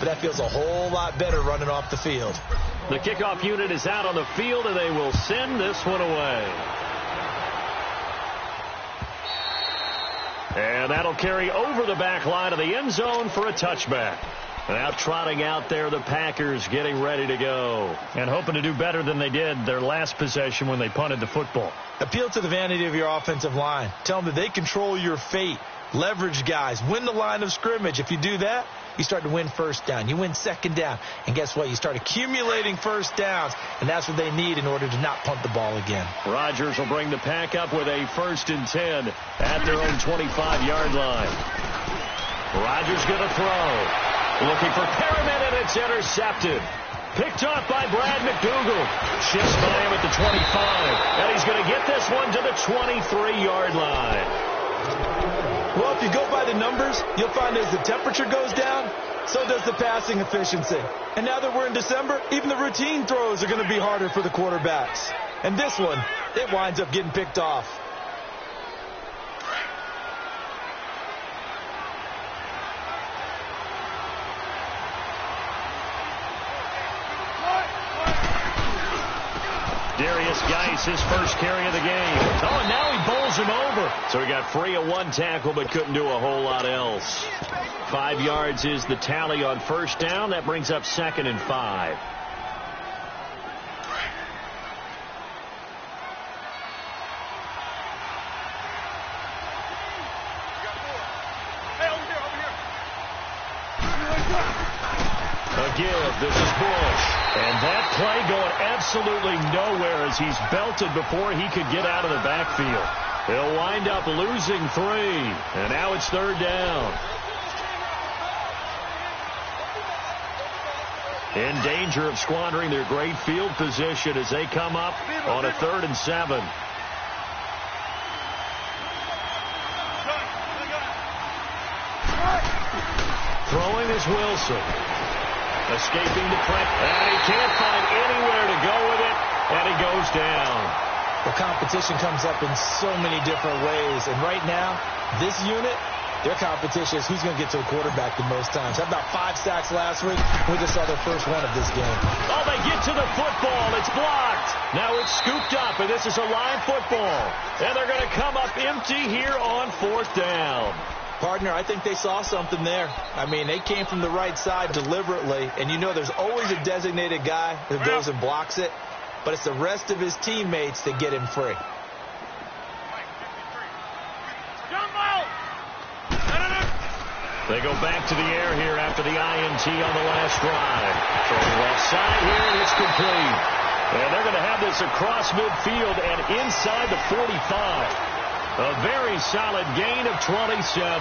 but that feels a whole lot better running off the field. The kickoff unit is out on the field, and they will send this one away. And that'll carry over the back line of the end zone for a touchback. Now trotting out there, the Packers getting ready to go. And hoping to do better than they did their last possession when they punted the football. Appeal to the vanity of your offensive line. Tell them that they control your fate. Leverage guys. Win the line of scrimmage. If you do that, you start to win first down. You win second down. And guess what? You start accumulating first downs. And that's what they need in order to not punt the ball again. Rodgers will bring the Pack up with a 1st and 10 at their own 25-yard line. Rodgers going to throw. Looking for Perriman, and it's intercepted. Picked off by Brad McDougal. Shifts by him at the 25. And he's going to get this one to the 23-yard line. Well, if you go by the numbers, you'll find as the temperature goes down, so does the passing efficiency. And now that we're in December, even the routine throws are going to be harder for the quarterbacks. And this one, it winds up getting picked off. Darius Geis, his first carry of the game. Oh, and now he bowls him over. So he got free of one tackle, but couldn't do a whole lot else. 5 yards is the tally on first down. That brings up 2nd and 5. A give. This is Bush. And that play going absolutely nowhere as he's belted before he could get out of the backfield. He'll wind up losing 3. And now it's 3rd down. In danger of squandering their great field position as they come up on a 3rd and 7. Throwing is Wilson. Escaping the press. And he can't find anywhere to go with it. And he goes down. The competition comes up in so many different ways. And right now, this unit, their competition is who's going to get to the quarterback the most times. How about 5 sacks last week? We just saw their first one of this game. Oh, they get to the football. It's blocked. Now it's scooped up, and this is a line football. And they're going to come up empty here on 4th down. Partner, I think they saw something there. I mean, they came from the right side deliberately, and you know there's always a designated guy who goes and blocks it, but it's the rest of his teammates that get him free. They go back to the air here after the INT on the last drive. Throwing left side here, and it's complete. And they're going to have this across midfield and inside the 45. A very solid gain of 27.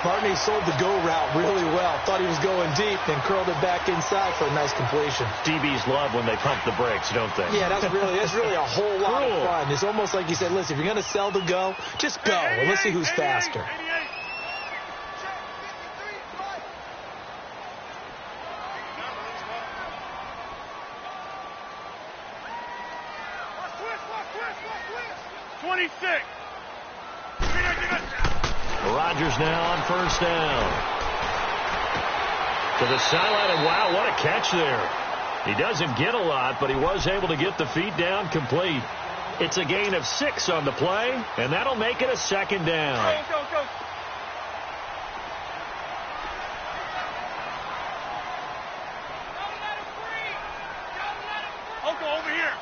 Partner, he sold the go route really well. Thought he was going deep, then curled it back inside for a nice completion. DBs love when they pump the brakes, don't they? Yeah, that's really a whole lot of fun. It's almost like you said, listen, if you're going to sell the go, just go, and let's see who's faster. Rodgers now on first down. To the sideline, and wow, what a catch there. He doesn't get a lot, but he was able to get the feet down complete. It's a gain of 6 on the play, and that'll make it a 2nd down. Go. Over here.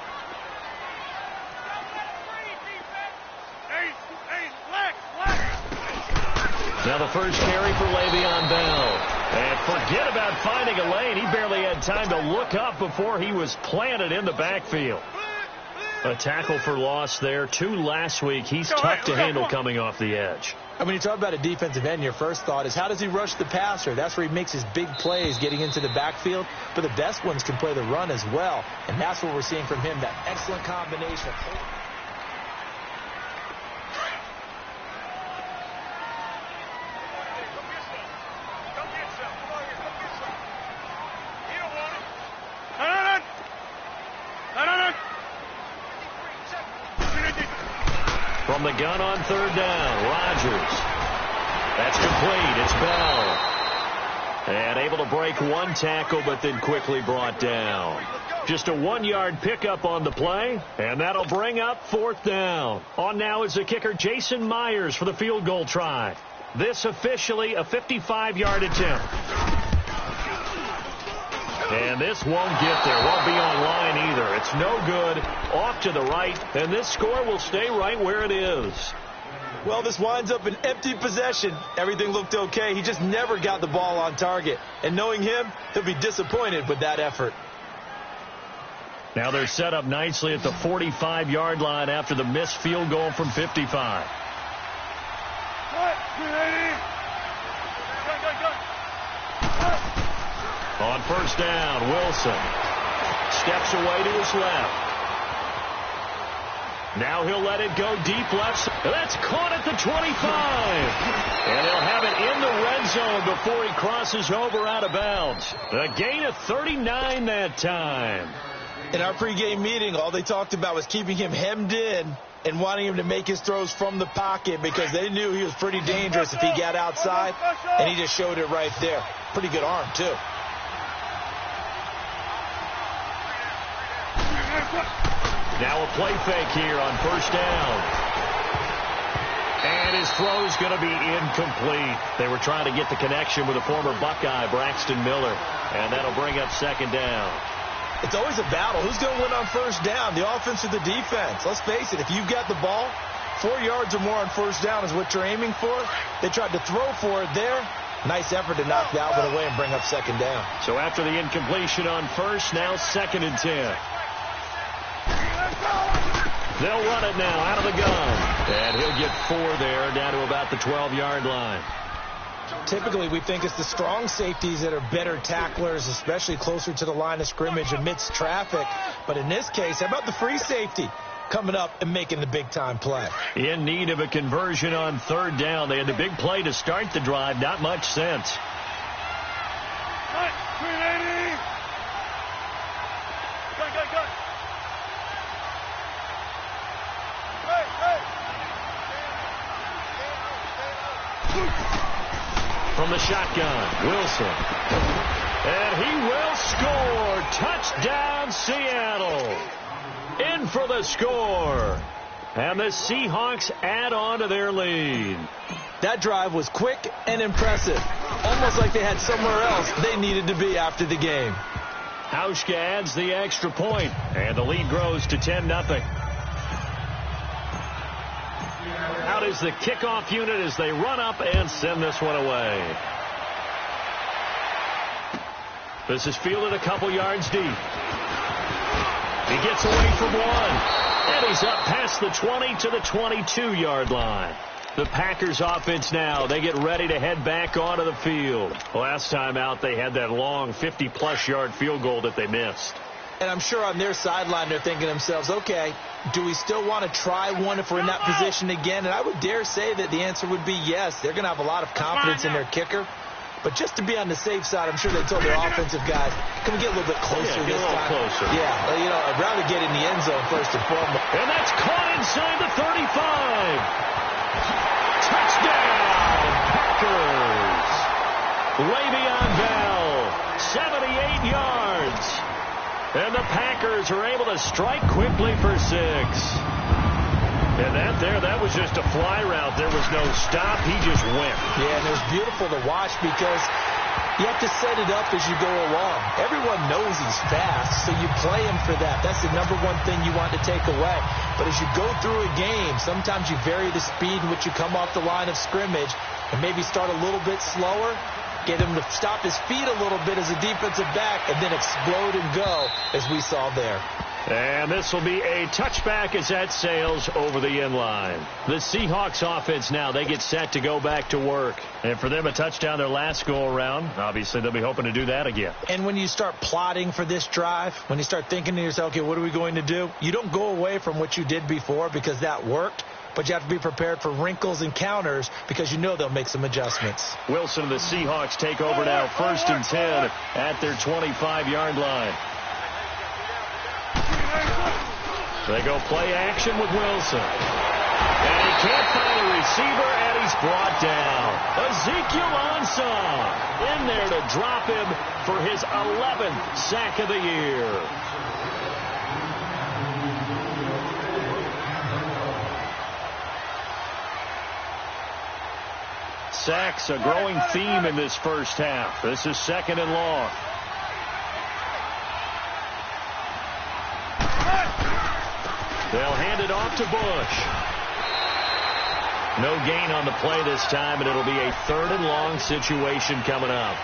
Now the first carry for Le'Veon Bell. And forget about finding a lane. He barely had time to look up before he was planted in the backfield. A tackle for loss there. 2 last week. He's tough to handle coming off the edge. And when you talk about a defensive end, your first thought is how does he rush the passer? That's where he makes his big plays getting into the backfield. But the best ones can play the run as well. And that's what we're seeing from him, that excellent combination. From the gun on 3rd down, Rodgers. That's complete. It's Bell. And able to break one tackle, but then quickly brought down. Just a 1-yard pickup on the play, and that'll bring up 4th down. On now is the kicker, Jason Myers, for the field goal try. This officially a 55-yard attempt. And this won't get there. Won't be on line either. It's no good. Off to the right, and this score will stay right where it is. Well, this winds up an empty possession. Everything looked okay. He just never got the ball on target. And knowing him, he'll be disappointed with that effort. Now they're set up nicely at the 45-yard line after the missed field goal from 55. On 1st down, Wilson steps away to his left. Now he'll let it go deep left. That's caught at the 25. And he'll have it in the red zone before he crosses over out of bounds. A gain of 39 that time. In our pregame meeting, all they talked about was keeping him hemmed in and wanting him to make his throws from the pocket because they knew he was pretty dangerous if he got outside, and he just showed it right there. Pretty good arm, too. Now a play fake here on 1st down. And his throw's going to be incomplete. They were trying to get the connection with the former Buckeye, Braxton Miller. And that'll bring up 2nd down. It's always a battle. Who's going to win on 1st down, the offense or the defense? Let's face it, if you've got the ball, 4 yards or more on 1st down is what you're aiming for. They tried to throw for it there. Nice effort to knock that one away and bring up 2nd down. So after the incompletion on 1st, now 2nd and 10. They'll run it now out of the gun. And he'll get 4 there, down to about the 12-yard line. Typically, we think it's the strong safeties that are better tacklers, especially closer to the line of scrimmage amidst traffic. But in this case, how about the free safety coming up and making the big-time play? In need of a conversion on 3rd down. They had the big play to start the drive. Not much sense. From the shotgun, Wilson. And he will score. Touchdown, Seattle. In for the score. And the Seahawks add on to their lead. That drive was quick and impressive. Almost like they had somewhere else they needed to be after the game. Hauschka adds the extra point, and the lead grows to 10-0. Out is the kickoff unit as they run up and send this one away. This is fielded a couple yards deep. He gets away from one, and he's up past the 20 to the 22-yard line. The Packers offense now, they get ready to head back onto the field. Last time out, they had that long 50-plus yard field goal that they missed. And I'm sure on their sideline they're thinking to themselves, okay, do we still want to try one if we're in that position again? And I would dare say that the answer would be yes. They're going to have a lot of confidence in their kicker. But just to be on the safe side, I'm sure they told their offensive guys, can we get a little bit closer this time? Closer. Yeah, you know, I'd rather get in the end zone first and foremost. And that's caught inside the 35. Touchdown, Packers. Le'Veon Bell, 78 yards. And the Packers are able to strike quickly for 6. And that was just a fly route. There was no stop. He just went. Yeah, and it was beautiful to watch because you have to set it up as you go along. Everyone knows he's fast, so you play him for that. That's the number one thing you want to take away. But as you go through a game, sometimes you vary the speed in which you come off the line of scrimmage and maybe start a little bit slower, get him to stop his feet a little bit as a defensive back, and then explode and go, as we saw there. And this will be a touchback as that sails over the end line. The Seahawks offense now, they get set to go back to work. And for them, a touchdown their last go-around. Obviously, they'll be hoping to do that again. And when you start plotting for this drive, when you start thinking to yourself, okay, what are we going to do? You don't go away from what you did before because that worked. But you have to be prepared for wrinkles and counters because you know they'll make some adjustments. Wilson and the Seahawks take over now, 1st and 10 at their 25-yard line. They go play action with Wilson. And he can't find a receiver, and he's brought down. Ezekiel Ansah in there to drop him for his 11th sack of the year. Sacks, a growing theme in this first half. This is 2nd and long. They'll hand it off to Bush. No gain on the play this time, and it'll be a 3rd and long situation coming up.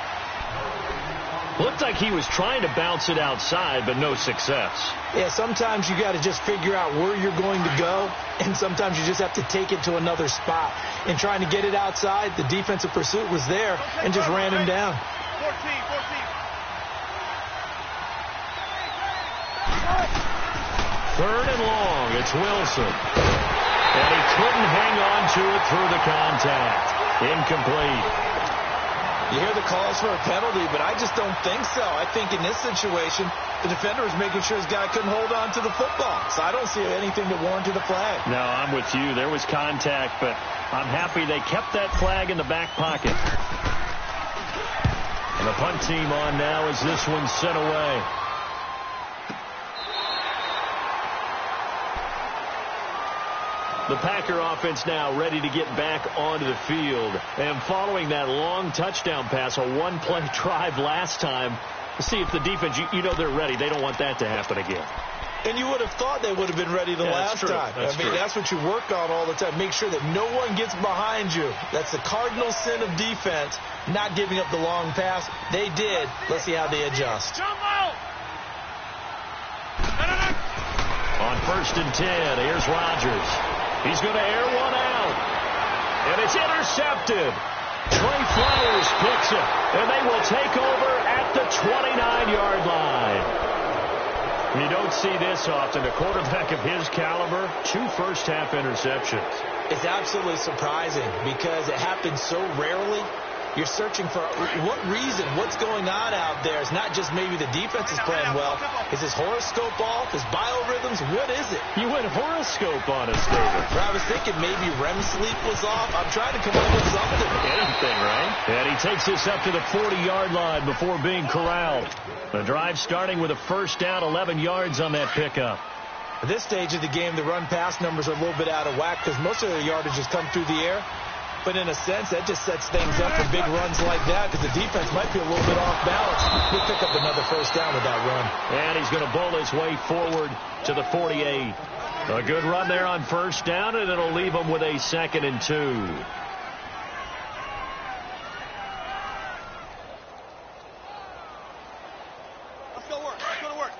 Looked like he was trying to bounce it outside, but no success. Yeah, sometimes you got to just figure out where you're going to go, and sometimes you just have to take it to another spot. In trying to get it outside, the defensive pursuit was there and just ran him down. 3rd and long. It's Wilson. And he couldn't hang on to it through the contact. Incomplete. You hear the calls for a penalty, but I just don't think so. I think in this situation, the defender was making sure his guy couldn't hold on to the football. So I don't see anything that warranted a flag. No, I'm with you. There was contact, but I'm happy they kept that flag in the back pocket. And the punt team on now as this one's sent away. The Packer offense now ready to get back onto the field. And following that long touchdown pass, a one-play drive last time, to see if the defense, you know they're ready. They don't want that to happen again. And you would have thought they would have been ready the last time. That's what you work on all the time. Make sure that no one gets behind you. That's the cardinal sin of defense, not giving up the long pass. They did. Let's see how they adjust. On 1st and 10, here's Rodgers. He's going to air one out. And it's intercepted. Trey Flowers picks it. And they will take over at the 29-yard line. You don't see this often. A quarterback of his caliber, 2 first-half interceptions. It's absolutely surprising because it happens so rarely. You're searching for what reason, what's going on out there. It's not just maybe the defense is playing well. Is his horoscope off? His biorhythms? What is it? You went horoscope on us, David. I was thinking maybe REM sleep was off. I'm trying to come up with something. Anything, right? And he takes this up to the 40-yard line before being corralled. The drive starting with a first down, 11 yards on that pickup. At this stage of the game, the run-pass numbers are a little bit out of whack because most of the yardage has come through the air. But in a sense, that just sets things up for big runs like that because the defense might be a little bit off balance. He'll pick up another first down with that run. And he's going to bowl his way forward to the 48. A good run there on first down, and it'll leave him with a 2nd and 2. Let's go to work. Let's go to work.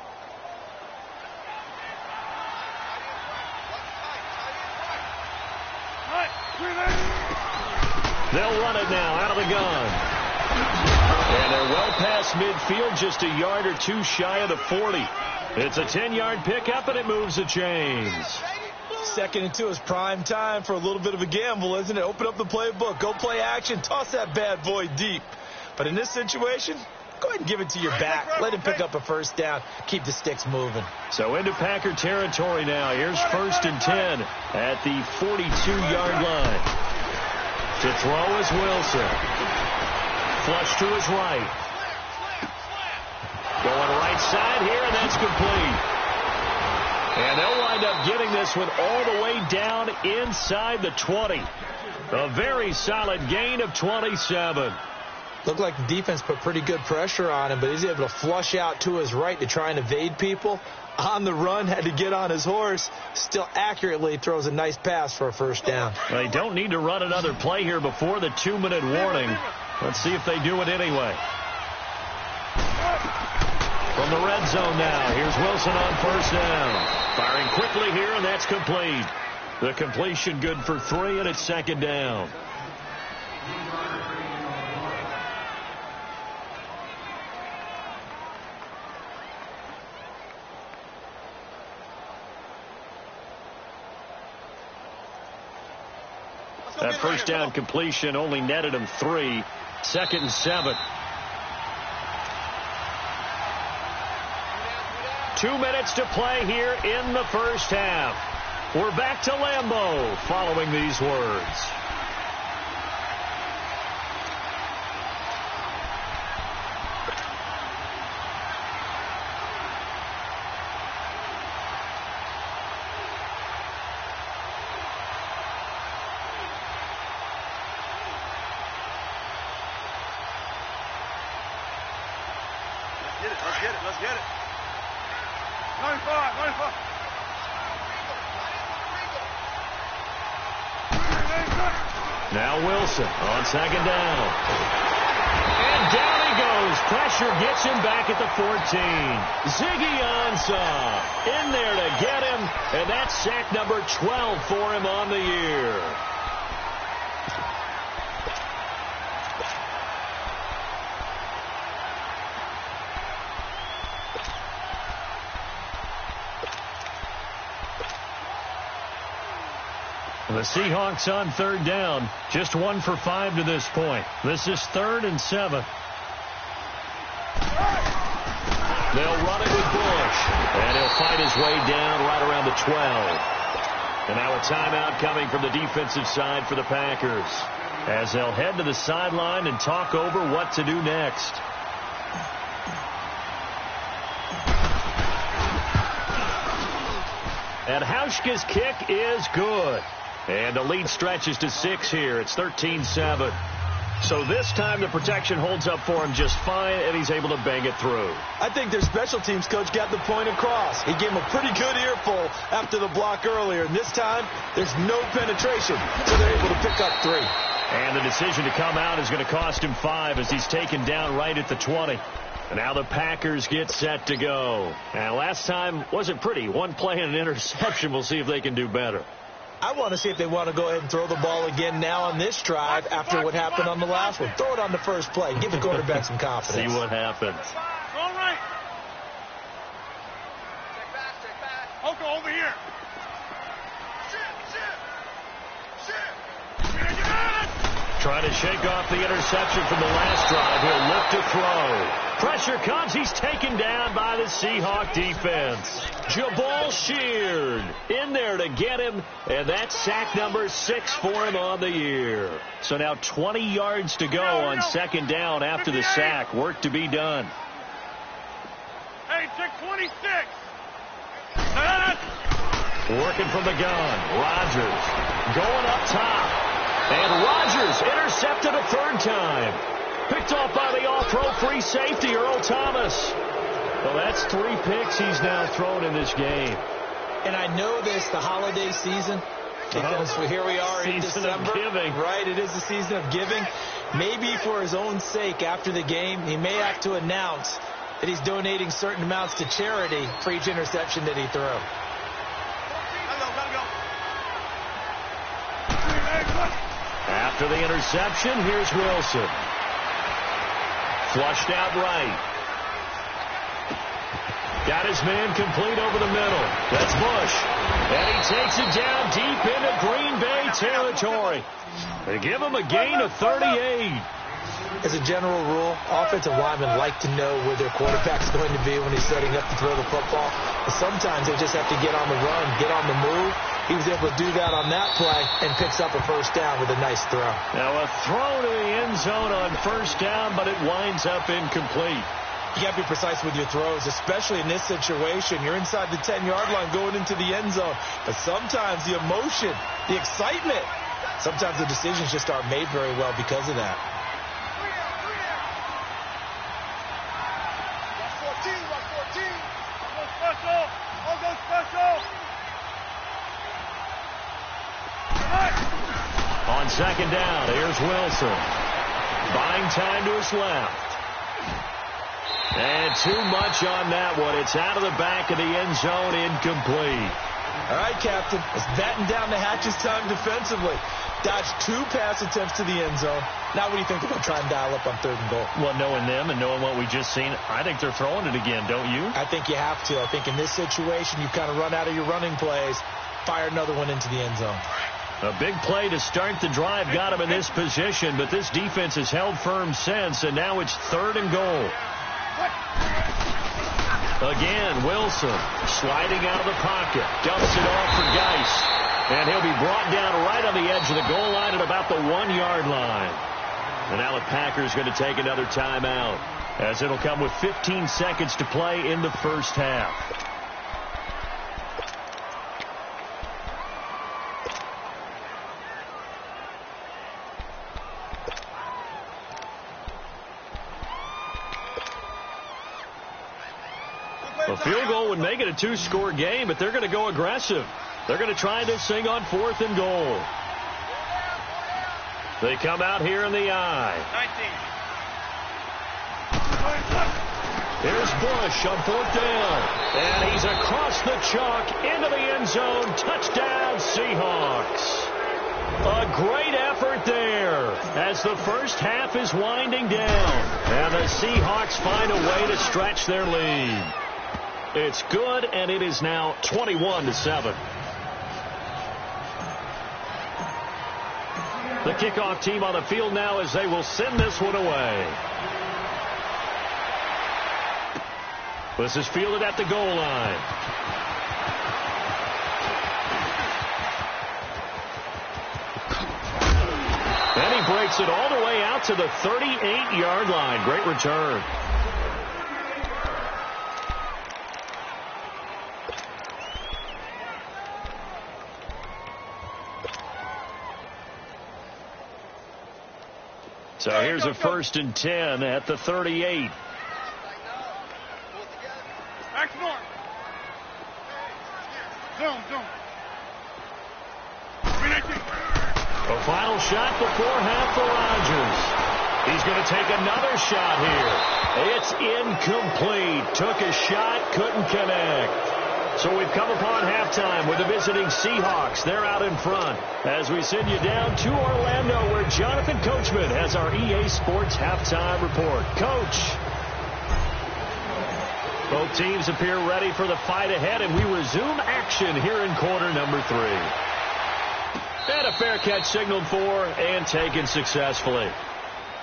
All right, 3 minutes. They'll run it now out of the gun. And they're well past midfield, just a yard or 2 shy of the 40. It's a 10-yard pickup, and it moves the chains. 2nd and 2 is prime time for a little bit of a gamble, isn't it? Open up the playbook. Go play action. Toss that bad boy deep. But in this situation, go ahead and give it to your back. Let him pick up a first down. Keep the sticks moving. So into Packer territory now. Here's 1st and 10 at the 42-yard line. To throw is Wilson. Flush to his right. Going right side here, and that's complete. And they'll wind up getting this one all the way down inside the 20. A very solid gain of 27. Looked like the defense put pretty good pressure on him, but he's able to flush out to his right to try and evade people. On the run, had to get on his horse. Still accurately throws a nice pass for a first down. They don't need to run another play here before the 2-minute warning. Let's see if they do it anyway. From the red zone now, here's Wilson on first down. Firing quickly here, and that's complete. The completion good for 3, and it's 2nd down. That first down completion only netted him 3. 2nd and 7. 2 minutes to play here in the first half. We're back to Lambeau following these words. Let's get it. 95, 95. Now Wilson on second down. And down he goes. Pressure gets him back at the 14. Ziggy Ansah in there to get him. And that's sack number 12 for him on the year. The Seahawks on third down, just 1 for 5 to this point. This is 3rd and 7. They'll run it with Bush, and he'll fight his way down right around the 12. And now a timeout coming from the defensive side for the Packers, as they'll head to the sideline and talk over what to do next. And Hauschka's kick is good. And the lead stretches to 6 here. It's 13-7. So this time the protection holds up for him just fine, and he's able to bang it through. I think their special teams coach got the point across. He gave him a pretty good earful after the block earlier. And this time, there's no penetration, so they're able to pick up 3. And the decision to come out is going to cost him 5 as he's taken down right at the 20. And now the Packers get set to go. And last time wasn't pretty. 1 play and an interception. We'll see if they can do better. I want to see if they want to go ahead and throw the ball again now on this drive after what happened on the last one. Throw it on the first play. Give the quarterback some confidence. See what happens. All right. Check back. Oko, over here. Trying to shake off the interception from the last drive. He'll look to throw. Pressure comes. He's taken down by the Seahawk defense. Jabal Sheard in there to get him, and that's sack number 6 for him on the year. So now 20 yards to go on second down after the sack. Work to be done. Hey, check 26. Working from the gun. Rodgers going up top. And Rodgers intercepted a 3rd time. Picked off by the all-pro free safety, Earl Thomas. Well, that's 3 picks he's now thrown in this game. And I know this, the holiday season, because here we are in December. Season of giving. Right, it is the season of giving. Maybe for his own sake after the game, he may have to announce that he's donating certain amounts to charity for each interception that he threw. After the interception, here's Wilson. Flushed out right. Got his man complete over the middle. That's Bush. And he takes it down deep into Green Bay territory. They give him a gain of 38. As a general rule, offensive linemen like to know where their quarterback's going to be when he's setting up to throw the football. But sometimes they just have to get on the run, get on the move. He was able to do that on that play and picks up a 1st down with a nice throw. Now a throw to the end zone on 1st down, but it winds up incomplete. You got to be precise with your throws, especially in this situation. You're inside the 10-yard line going into the end zone. But sometimes the emotion, the excitement, sometimes the decisions just aren't made very well because of that. On second down, here's Wilson. Buying time to his left. And too much on that one. It's out of the back of the end zone, incomplete. All right, Captain. It's batten down the hatches time defensively. Dodged 2 pass attempts to the end zone. Now what do you think they're going to try and dial up on 3rd and goal? Well, knowing them and knowing what we just seen, I think they're throwing it again, don't you? I think you have to. I think in this situation, you've kind of run out of your running plays. Fire another one into the end zone. A big play to start the drive got him in this position, but this defense has held firm since, and now it's 3rd and goal. Again, Wilson sliding out of the pocket. Dumps it off for Geis. And he'll be brought down right on the edge of the goal line at about the 1-yard line. And now the Packers going to take another timeout, as it'll come with 15 seconds to play in the first half. A field goal would make it a 2-score game, but they're going to go aggressive. They're going to try this thing on 4th and goal. They come out here in the I. 19. Here's Bush on 4th down. And he's across the chalk into the end zone. Touchdown, Seahawks. A great effort there as the first half is winding down. And the Seahawks find a way to stretch their lead. It's good, and it is now 21-7. The kickoff team on the field now as they will send this one away. This is fielded at the goal line. And he breaks it all the way out to the 38-yard line. Great return. So here's a 1st and 10 at the 38. Max more. Zoom. A final shot before half for Rodgers. He's going to take another shot here. It's incomplete. Took a shot, couldn't connect. So we've come upon halftime with the visiting Seahawks. They're out in front as we send you down to Orlando, where Jonathan Coachman has our EA Sports halftime report. Coach. Both teams appear ready for the fight ahead, and we resume action here in quarter number 3. And a fair catch signaled for and taken successfully.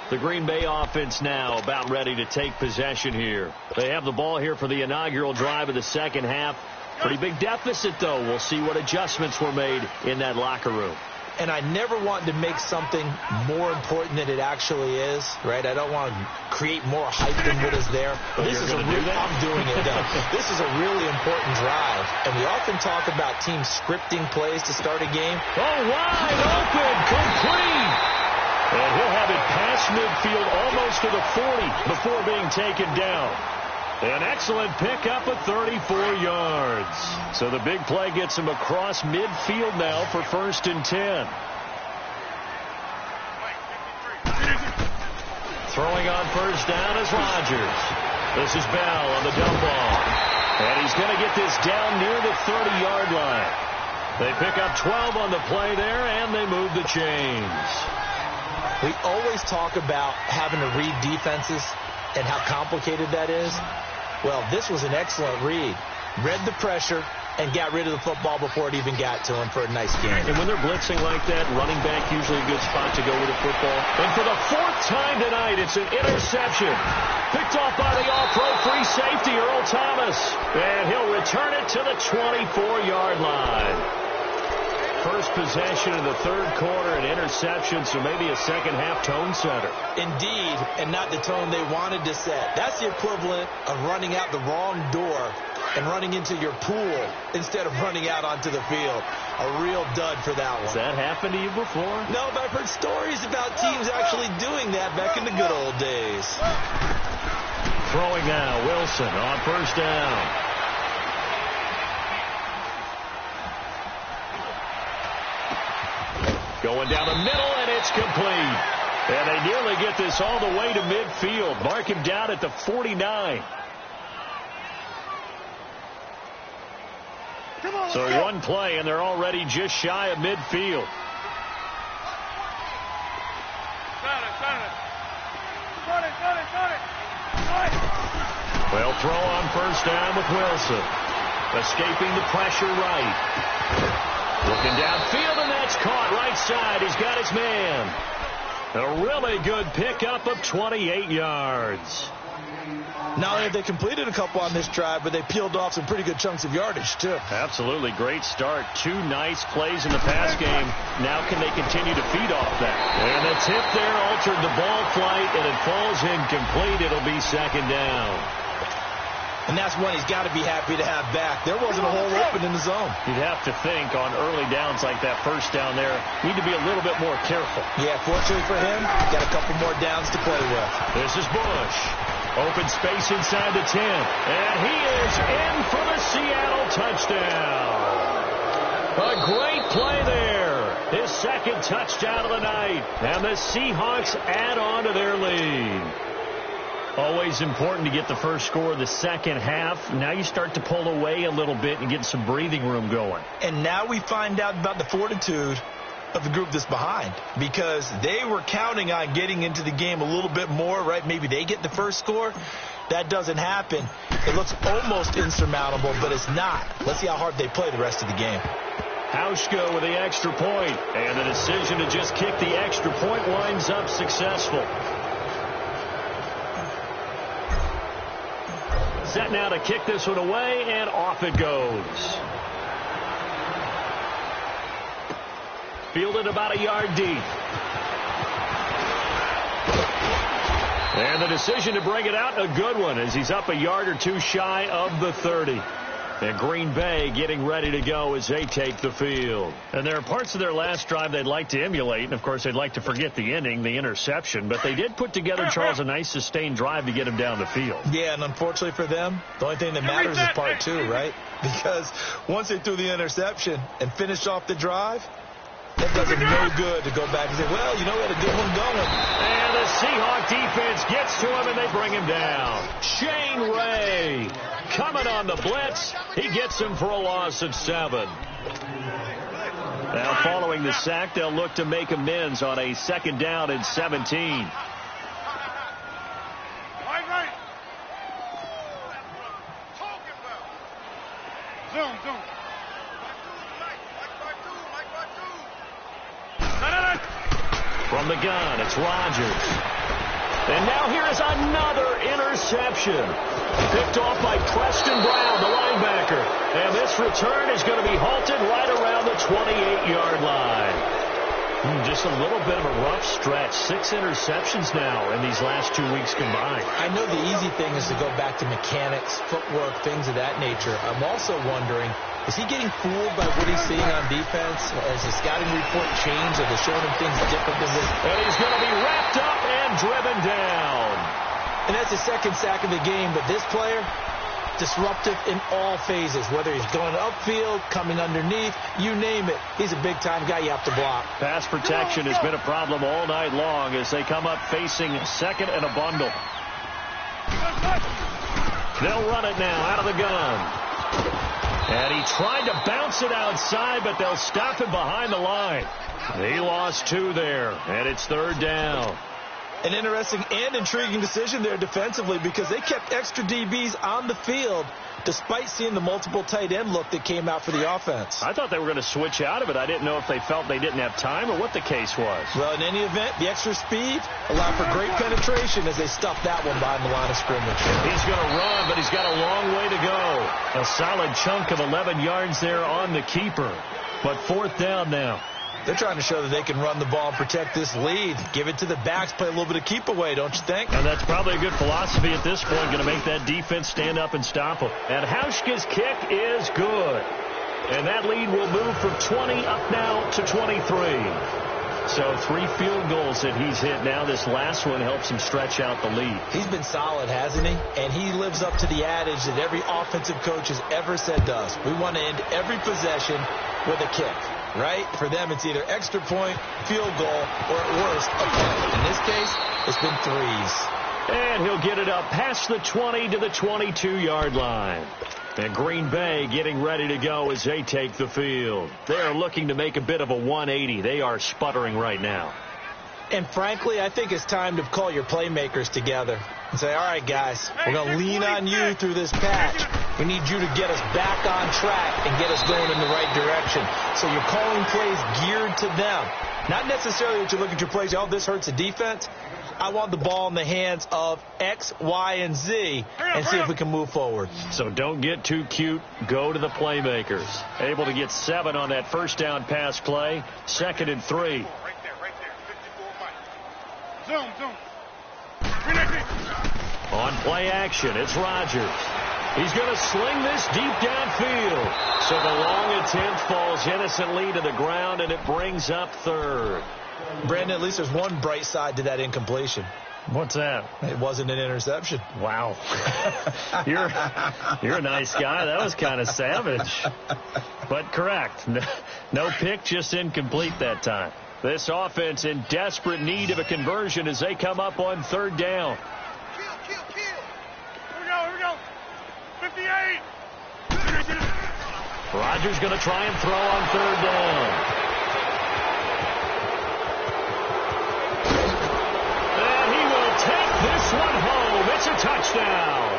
The Green Bay offense now about ready to take possession here. They have the ball here for the inaugural drive of the second half. Pretty big deficit, though. We'll see what adjustments were made in that locker room. And I never want to make something more important than it actually is, right? I don't want to create more hype than what is there. But this is I'm doing it, though. This is a really important drive. And we often talk about teams scripting plays to start a game. Oh, wide open, complete. And he'll have it past midfield almost to the 40 before being taken down. An excellent pickup of 34 yards. So the big play gets him across midfield now for 1st and 10. Throwing on 1st down is Rodgers. This is Bell on the dump off. And he's going to get this down near the 30-yard line. They pick up 12 on the play there, and they move the chains. We always talk about having to read defenses and how complicated that is. Well, this was an excellent read. Read the pressure and got rid of the football before it even got to him for a nice game. And when they're blitzing like that, running back usually a good spot to go with the football. And for the 4th time tonight, it's an interception. Picked off by the all-pro free safety, Earl Thomas. And he'll return it to the 24-yard line. First possession in the 3rd quarter, an interception, so maybe a second-half tone setter. Indeed, and not the tone they wanted to set. That's the equivalent of running out the wrong door and running into your pool instead of running out onto the field. A real dud for that one. Has that happened to you before? No, but I've heard stories about teams actually doing that back in the good old days. Throwing now, Wilson on 1st down. Going down the middle, and it's complete. And they nearly get this all the way to midfield. Mark him down at the 49. So one play, and they're already just shy of midfield. Well, throw on 1st down with Wilson. Escaping the pressure right. Looking downfield, and that's caught right side. He's got his man. A really good pickup of 28 yards. Not only have they completed a couple on this drive, but they peeled off some pretty good chunks of yardage, too. Absolutely. Great start. 2 nice plays in the pass game. Now can they continue to feed off that? And the tip there altered the ball flight, and it falls incomplete. It'll be second down. And that's one he's got to be happy to have back. There wasn't a hole open in the zone. You'd have to think on early downs like that first down there, need to be a little bit more careful. Yeah, fortunately for him, got a couple more downs to play with. This is Bush. Open space inside the 10. And he is in for the Seattle touchdown. A great play there. His second touchdown of the night. And the Seahawks add on to their lead. Always important to get the first score of the second half. Now you start to pull away a little bit and get some breathing room going. And now we find out about the fortitude of the group that's behind, because they were counting on getting into the game a little bit more, right? Maybe they get the first score. That doesn't happen. It looks almost insurmountable, but it's not. Let's see how hard they play the rest of the game. Hauschka with the extra point, and the decision to just kick the extra point winds up successful. Set now to kick this one away, and off it goes. Fielded about a yard deep. And the decision to bring it out, a good one, as he's up a yard or two shy of the 30. And Green Bay getting ready to go as they take the field. And there are parts of their last drive they'd like to emulate. And, of course, they'd like to forget the inning, the interception. But they did put together, Charles, a nice sustained drive to get him down the field. Yeah, and unfortunately for them, the only thing that matters is part 2, right? Because once they threw the interception and finished off the drive, that does them no good to go back and say, well, you know, we had a good one going. And the Seahawk defense gets to him, and they bring him down. Shane Ray coming on the blitz. He gets him for a loss of 7. Now, following the sack, they'll look to make amends on a second down and 17. Zoom. From the gun, it's Rodgers. And now here is another interception. Picked off by Preston Brown, the linebacker. And this return is going to be halted right around the 28-yard line. Just a little bit of a rough stretch. 6 interceptions now in these last 2 weeks combined. I know the easy thing is to go back to mechanics, footwork, things of that nature. I'm also wondering, is he getting fooled by what he's seeing on defense? Has the scouting report changed? Are they showing him things different than this? And he's going to be wrapped up and driven down. And that's the second sack of the game, but this player, disruptive in all phases, whether he's going upfield, coming underneath, you name it. He's a big-time guy you have to block. Pass protection has been a problem all night long as they come up facing second and a bundle. They'll run it now out of the gun. And he tried to bounce it outside, but they'll stop him behind the line. He lost 2 there, and it's third down. An interesting and intriguing decision there defensively, because they kept extra DBs on the field despite seeing the multiple tight end look that came out for the offense. I thought they were going to switch out of it. I didn't know if they felt they didn't have time or what the case was. Well, in any event, the extra speed allowed for great penetration as they stuffed that one behind the line of scrimmage. He's going to run, but he's got a long way to go. A solid chunk of 11 yards there on the keeper. But fourth down now. They're trying to show that they can run the ball and protect this lead. Give it to the backs, play a little bit of keep away, don't you think? And that's probably a good philosophy at this point, going to make that defense stand up and stop them. And Hauschka's kick is good. And that lead will move from 20 up now to 23. So 3 field goals that he's hit now. This last one helps him stretch out the lead. He's been solid, hasn't he? And he lives up to the adage that every offensive coach has ever said to us. We want to end every possession with a kick. Right? For them, it's either extra point, field goal, or at worst, a punt. In this case, it's been 3s. And he'll get it up past the 20 to the 22-yard line. And Green Bay getting ready to go as they take the field. They are looking to make a bit of a 180. They are sputtering right now. And frankly, I think it's time to call your playmakers together and say, all right, guys, we're going to lean on you through this patch. We need you to get us back on track and get us going in the right direction. So you're calling plays geared to them. Not necessarily that you look at your plays, oh, this hurts the defense. I want the ball in the hands of X, Y, and Z and see if we can move forward. So don't get too cute. Go to the playmakers. Able to get 7 on that first down pass play. 2nd and 3. Right there. 54 Mike. Zoom. On play action, it's Rodgers. He's going to sling this deep downfield. So the long attempt falls innocently to the ground, and it brings up 3rd. Brandon, at least there's one bright side to that incompletion. What's that? It wasn't an interception. Wow. You're a nice guy. That was kind of savage. But correct. No pick, just incomplete that time. This offense in desperate need of a conversion as they come up on 3rd down. Kill. Here we go. 58. Rodgers going to try and throw on 3rd down. And he will take this one home. It's a touchdown.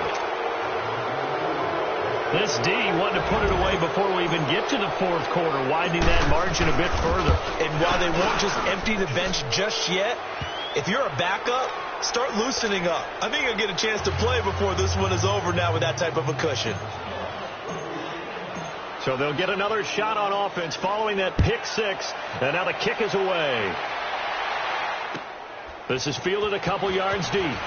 This D wanted to put it away before we even get to the 4th quarter, widening that margin a bit further. And while they won't just empty the bench just yet, if you're a backup, start loosening up. I think you'll get a chance to play before this one is over now with that type of a cushion. So they'll get another shot on offense following that pick 6, and now the kick is away. This is fielded a couple yards deep.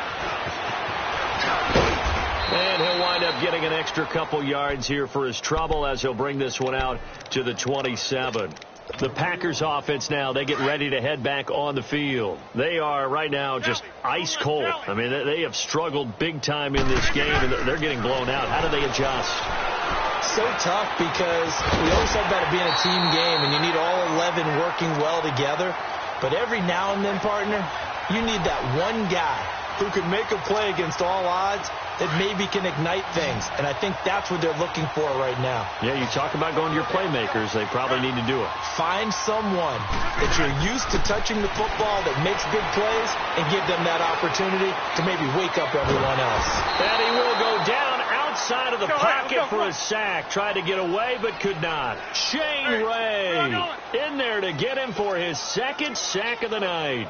And he'll wind up getting an extra couple yards here for his trouble as he'll bring this one out to the 27. The Packers offense now, they get ready to head back on the field. They are right now just ice cold. I mean, they have struggled big time in this game, and they're getting blown out. How do they adjust? So tough because we always talk about it being a team game, and you need all 11 working well together. But every now and then, partner, you need that one guy who can make a play against all odds that maybe can ignite things. And I think that's what they're looking for right now. Yeah, you talk about going to your playmakers. They probably need to do it. Find someone that you're used to touching the football that makes big plays and give them that opportunity to maybe wake up everyone else. And he will go down outside of the pocket for a sack. Tried to get away, but could not. Shane Ray in there to get him for his 2nd sack of the night.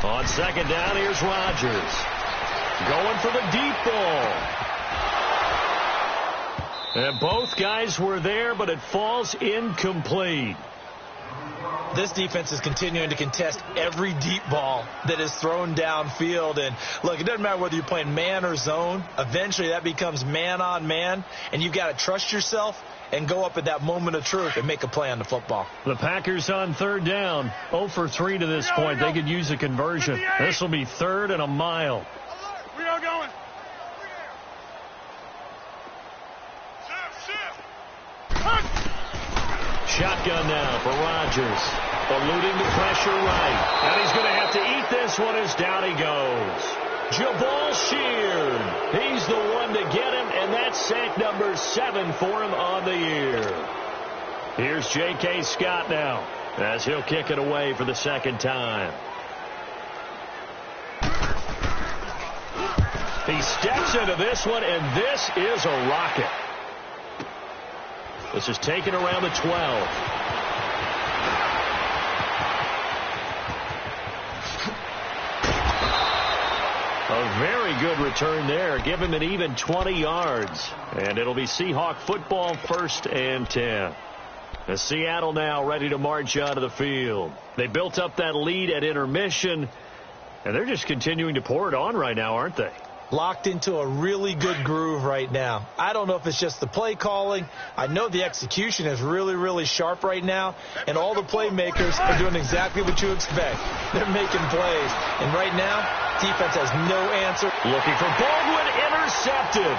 On 2nd down, here's Rodgers. Going for the deep ball. And both guys were there, but it falls incomplete. This defense is continuing to contest every deep ball that is thrown downfield. And, look, it doesn't matter whether you're playing man or zone. Eventually, that becomes man on man, and you've got to trust yourself and go up at that moment of truth and make a play on the football. The Packers on 3rd down. 0 for 3 to this point. They could use a conversion. This will be 3rd and a mile. We are going. Shotgun now for Rodgers. Eluding the pressure right. And he's going to have to eat this one as down he goes. Jabal Sheard. He's the one to get him, and that's sack number 7 for him on the year. Here's J.K. Scott now as he'll kick it away for the 2nd time. He steps into this one, and this is a rocket. This is taken around the 12. A very good return there. Give him an even 20 yards. And it'll be Seahawk football, 1st and 10. As Seattle now ready to march out of the field. They built up that lead at intermission, and they're just continuing to pour it on right now, aren't they? Locked into a really good groove right now. I don't know if it's just the play calling. I know the execution is really, really sharp right now, and all the playmakers are doing exactly what you expect. They're making plays, and right now, defense has no answer. Looking for Baldwin, intercepted.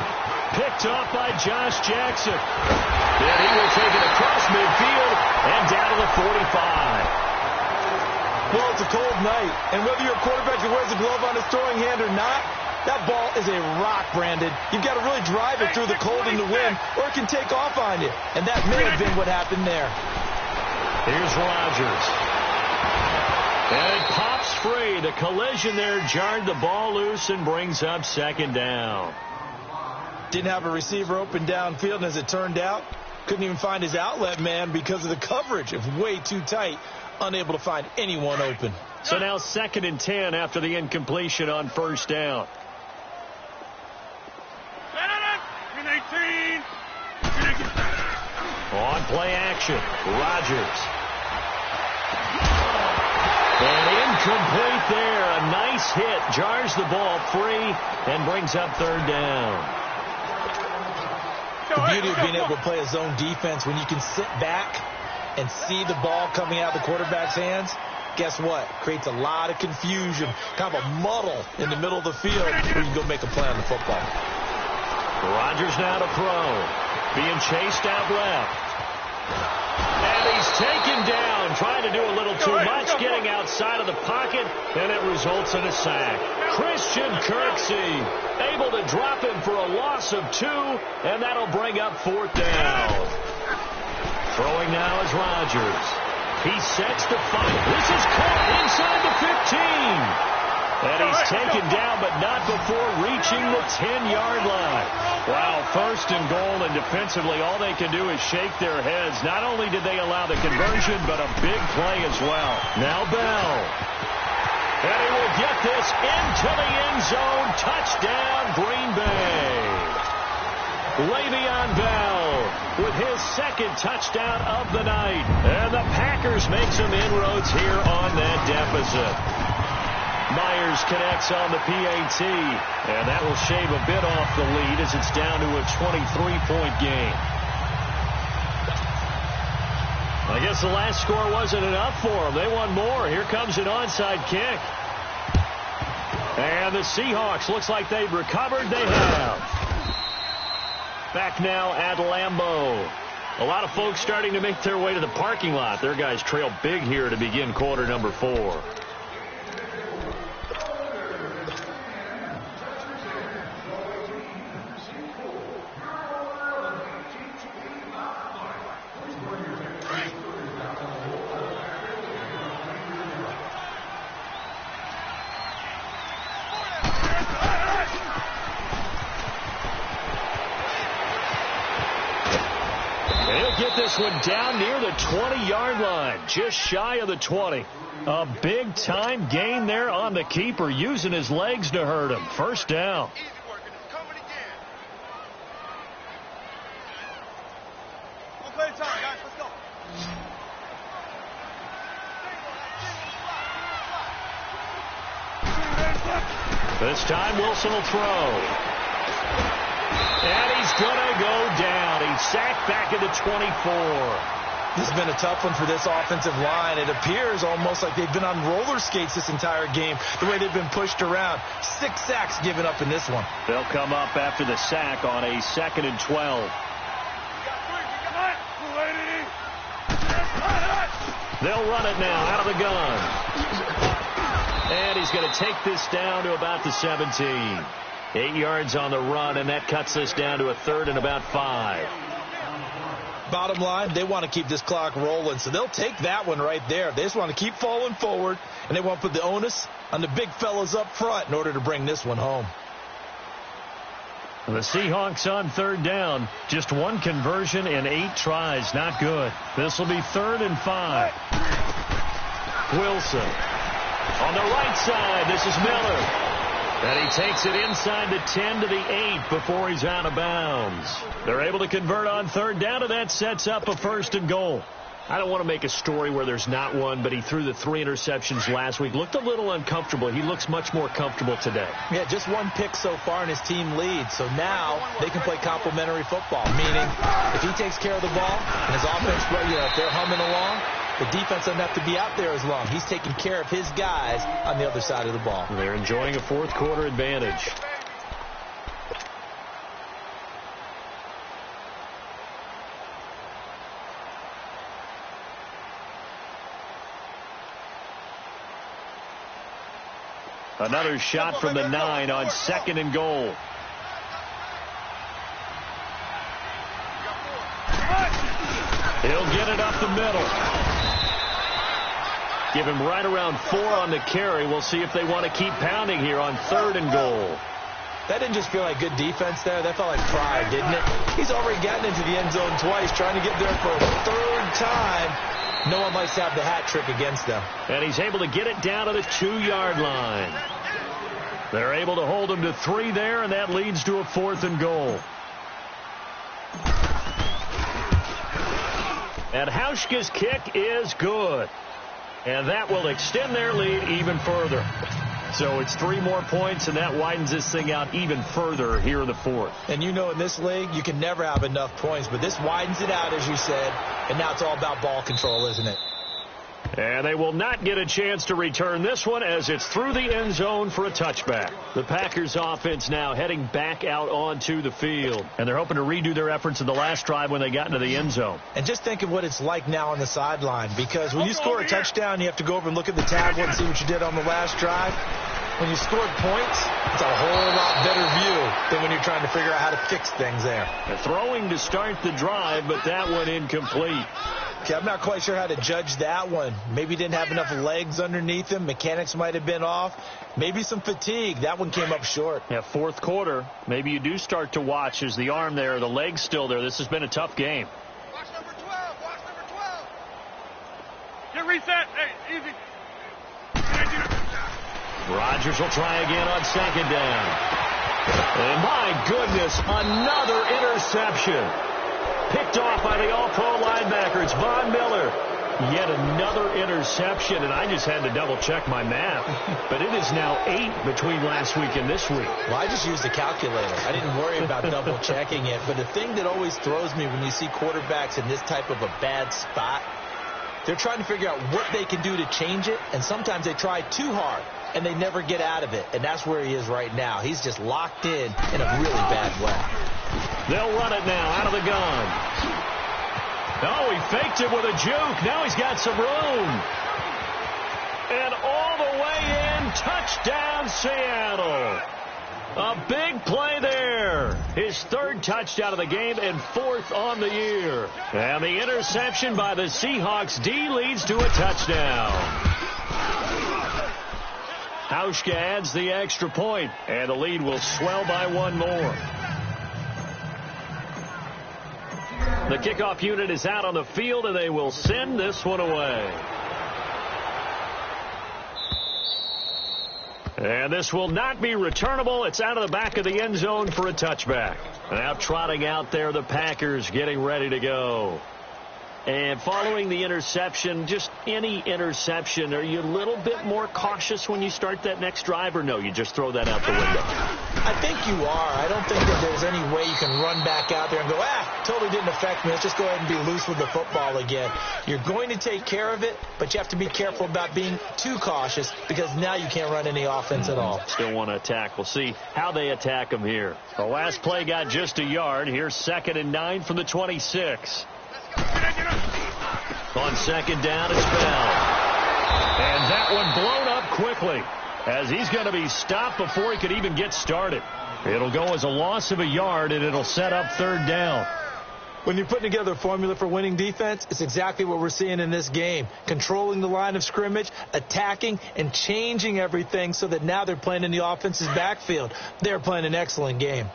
Picked off by Josh Jackson. Then he will take it across midfield and down to the 45. Well, it's a cold night, and whether you're a quarterback that wears a glove on his throwing hand or not, that ball is a rock, Brandon. You've got to really drive it through the cold and the wind, or it can take off on you. And that may have been what happened there. Here's Rodgers. And it pops free. The collision there jarred the ball loose and brings up 2nd down. Didn't have a receiver open downfield, and as it turned out, couldn't even find his outlet man because of the coverage. It was way too tight, unable to find anyone open. So now 2nd and 10 after the incompletion on first down. On play action, Rodgers. And incomplete there. A nice hit. Jars the ball free and brings up 3rd down. The beauty of being able to play a zone defense when you can sit back and see the ball coming out of the quarterback's hands, guess what? Creates a lot of confusion, kind of a muddle in the middle of the field where you can go make a play on the football. Rodgers now to throw. Being chased out left. And he's taken down, trying to do a little too much, getting outside of the pocket, and it results in a sack. Christian Kirksey able to drop him for a loss of 2, and that'll bring up 4th down. Throwing now is Rodgers. He sets the fight. This is caught inside the 15. And he's taken down, but not before reaching the 10-yard line. Wow, 1st and goal, and defensively, all they can do is shake their heads. Not only did they allow the conversion, but a big play as well. Now Bell. And he will get this into the end zone. Touchdown, Green Bay. Le'Veon Bell with his 2nd touchdown of the night. And the Packers make some inroads here on that deficit. Myers connects on the PAT, and that will shave a bit off the lead as it's down to a 23-point game. I guess the last score wasn't enough for them. They want more. Here comes an onside kick. And the Seahawks, looks like they've recovered. They have. Back now at Lambeau. A lot of folks starting to make their way to the parking lot. Their guys trail big here to begin quarter number 4. This one down near the 20-yard line, just shy of the 20. A big-time gain there on the keeper, using his legs to hurt him. 1st down. Easy work, and it's coming again. We'll play time, guys. Let's go. This time Wilson will throw. And he's going to go down. He's sacked back at the 24. This has been a tough one for this offensive line. It appears almost like they've been on roller skates this entire game, the way they've been pushed around. 6 sacks given up in this one. They'll come up after the sack on a 2nd and 12. They'll run it now out of the gun. And he's going to take this down to about the 17. 8 yards on the run, and that cuts this down to a 3rd and about 5. Bottom line, they want to keep this clock rolling, so they'll take that one right there. They just want to keep falling forward, and they want to put the onus on the big fellas up front in order to bring this one home. The Seahawks on 3rd down. Just 1 conversion in 8 tries. Not good. This will be 3rd and 5. Wilson. On the right side, this is Miller. And he takes it inside the 10 to the 8 before he's out of bounds. They're able to convert on 3rd down, and that sets up a 1st and goal. I don't want to make a story where there's not one, but he threw the 3 interceptions last week. Looked a little uncomfortable. He looks much more comfortable today. Yeah, just 1 pick so far, and his team leads. So now they can play complementary football, meaning if he takes care of the ball and his offense, if they're humming along, the defense doesn't have to be out there as long. He's taking care of his guys on the other side of the ball. They're enjoying a 4th quarter advantage. Another shot from the 9 on 2nd and goal. He'll get it up the middle. Give him right around 4 on the carry. We'll see if they want to keep pounding here on 3rd and goal. That didn't just feel like good defense there. That felt like pride, didn't it? He's already gotten into the end zone twice, trying to get there for a third time. No one likes to have the hat trick against them. And he's able to get it down to the 2-yard line. They're able to hold him to 3 there, and that leads to a 4th and goal. And Hauschka's kick is good. And that will extend their lead even further. So it's 3 more points, and that widens this thing out even further here in the 4th. And you know in this league, you can never have enough points, but this widens it out, as you said, and now it's all about ball control, isn't it? And they will not get a chance to return this one as it's through the end zone for a touchback. The Packers offense now heading back out onto the field. And they're hoping to redo their efforts in the last drive when they got into the end zone. And just think of what it's like now on the sideline, because when you score a touchdown, you have to go over and look at the tablet and see what you did on the last drive. When you scored points, it's a whole lot better view than when you're trying to figure out how to fix things there. They're throwing to start the drive, but that one incomplete. Okay, I'm not quite sure how to judge that one. Maybe he didn't have enough legs underneath him. Mechanics might have been off. Maybe some fatigue. That one came up short. Yeah, 4th quarter. Maybe you do start to watch as the arm there, the leg's still there. This has been a tough game. Watch number 12. Watch number 12. Get reset. Hey, easy. Rodgers will try again on 2nd down. And my goodness, another interception. Picked off by the all-pro linebacker. It's Von Miller. Yet another interception, and I just had to double-check my math. But it is now 8 between last week and this week. Well, I just used a calculator. I didn't worry about double-checking it. But the thing that always throws me when you see quarterbacks in this type of a bad spot, they're trying to figure out what they can do to change it, and sometimes they try too hard, and they never get out of it. And that's where he is right now. He's just locked in a really bad way. They'll run it now out of the gun. Oh, he faked it with a juke. Now he's got some room. And all the way in, touchdown Seattle. A big play there. His 3rd touchdown of the game and 4th on the year. And the interception by the Seahawks D leads to a touchdown. Hauschka adds the extra point, and the lead will swell by 1 more. The kickoff unit is out on the field, and they will send this one away. And this will not be returnable. It's out of the back of the end zone for a touchback. Now trotting out there, the Packers getting ready to go. And following the interception, just any interception, are you a little bit more cautious when you start that next drive, or no, you just throw that out the window? I think you are. I don't think that there's any way you can run back out there and go, totally didn't affect me. Let's just go ahead and be loose with the football again. You're going to take care of it, but you have to be careful about being too cautious because now you can't run any offense at all. Still want to attack. We'll see how they attack them here. The last play got just a yard. Here's 2nd and 9 from the 26. On 2nd down, it's Bell. And that one blown up quickly as he's going to be stopped before he could even get started. It'll go as a loss of a yard, and it'll set up 3rd down. When you're putting together a formula for winning defense, it's exactly what we're seeing in this game. Controlling the line of scrimmage, attacking, and changing everything so that now they're playing in the offense's backfield. They're playing an excellent game.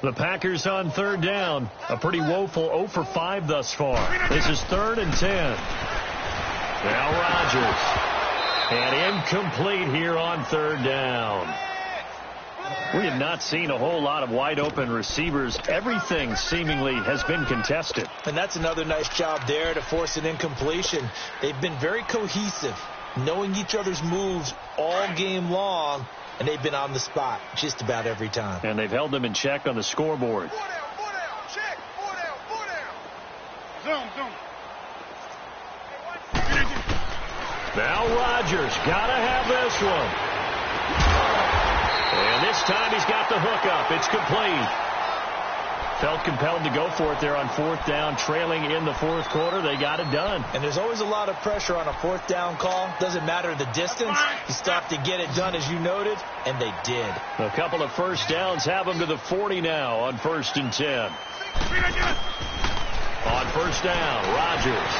The Packers on 3rd down. A pretty woeful 0 for 5 thus far. This is 3rd and 10. Now Rodgers. And incomplete here on 3rd down. We have not seen a whole lot of wide open receivers. Everything seemingly has been contested. And that's another nice job there to force an incompletion. They've been very cohesive, knowing each other's moves all game long. And they've been on the spot just about every time. And they've held them in check on the scoreboard. 4 down, check, 4 down. Zoom. Now Rodgers, gotta have this one. And this time he's got the hook up. It's complete. Felt compelled to go for it there on 4th down, trailing in the 4th quarter. They got it done. And there's always a lot of pressure on a 4th down call. Doesn't matter the distance. You stop to get it done, as you noted, and they did. A couple of 1st downs have them to the 40 now on 1st and 10. On 1st down, Rodgers.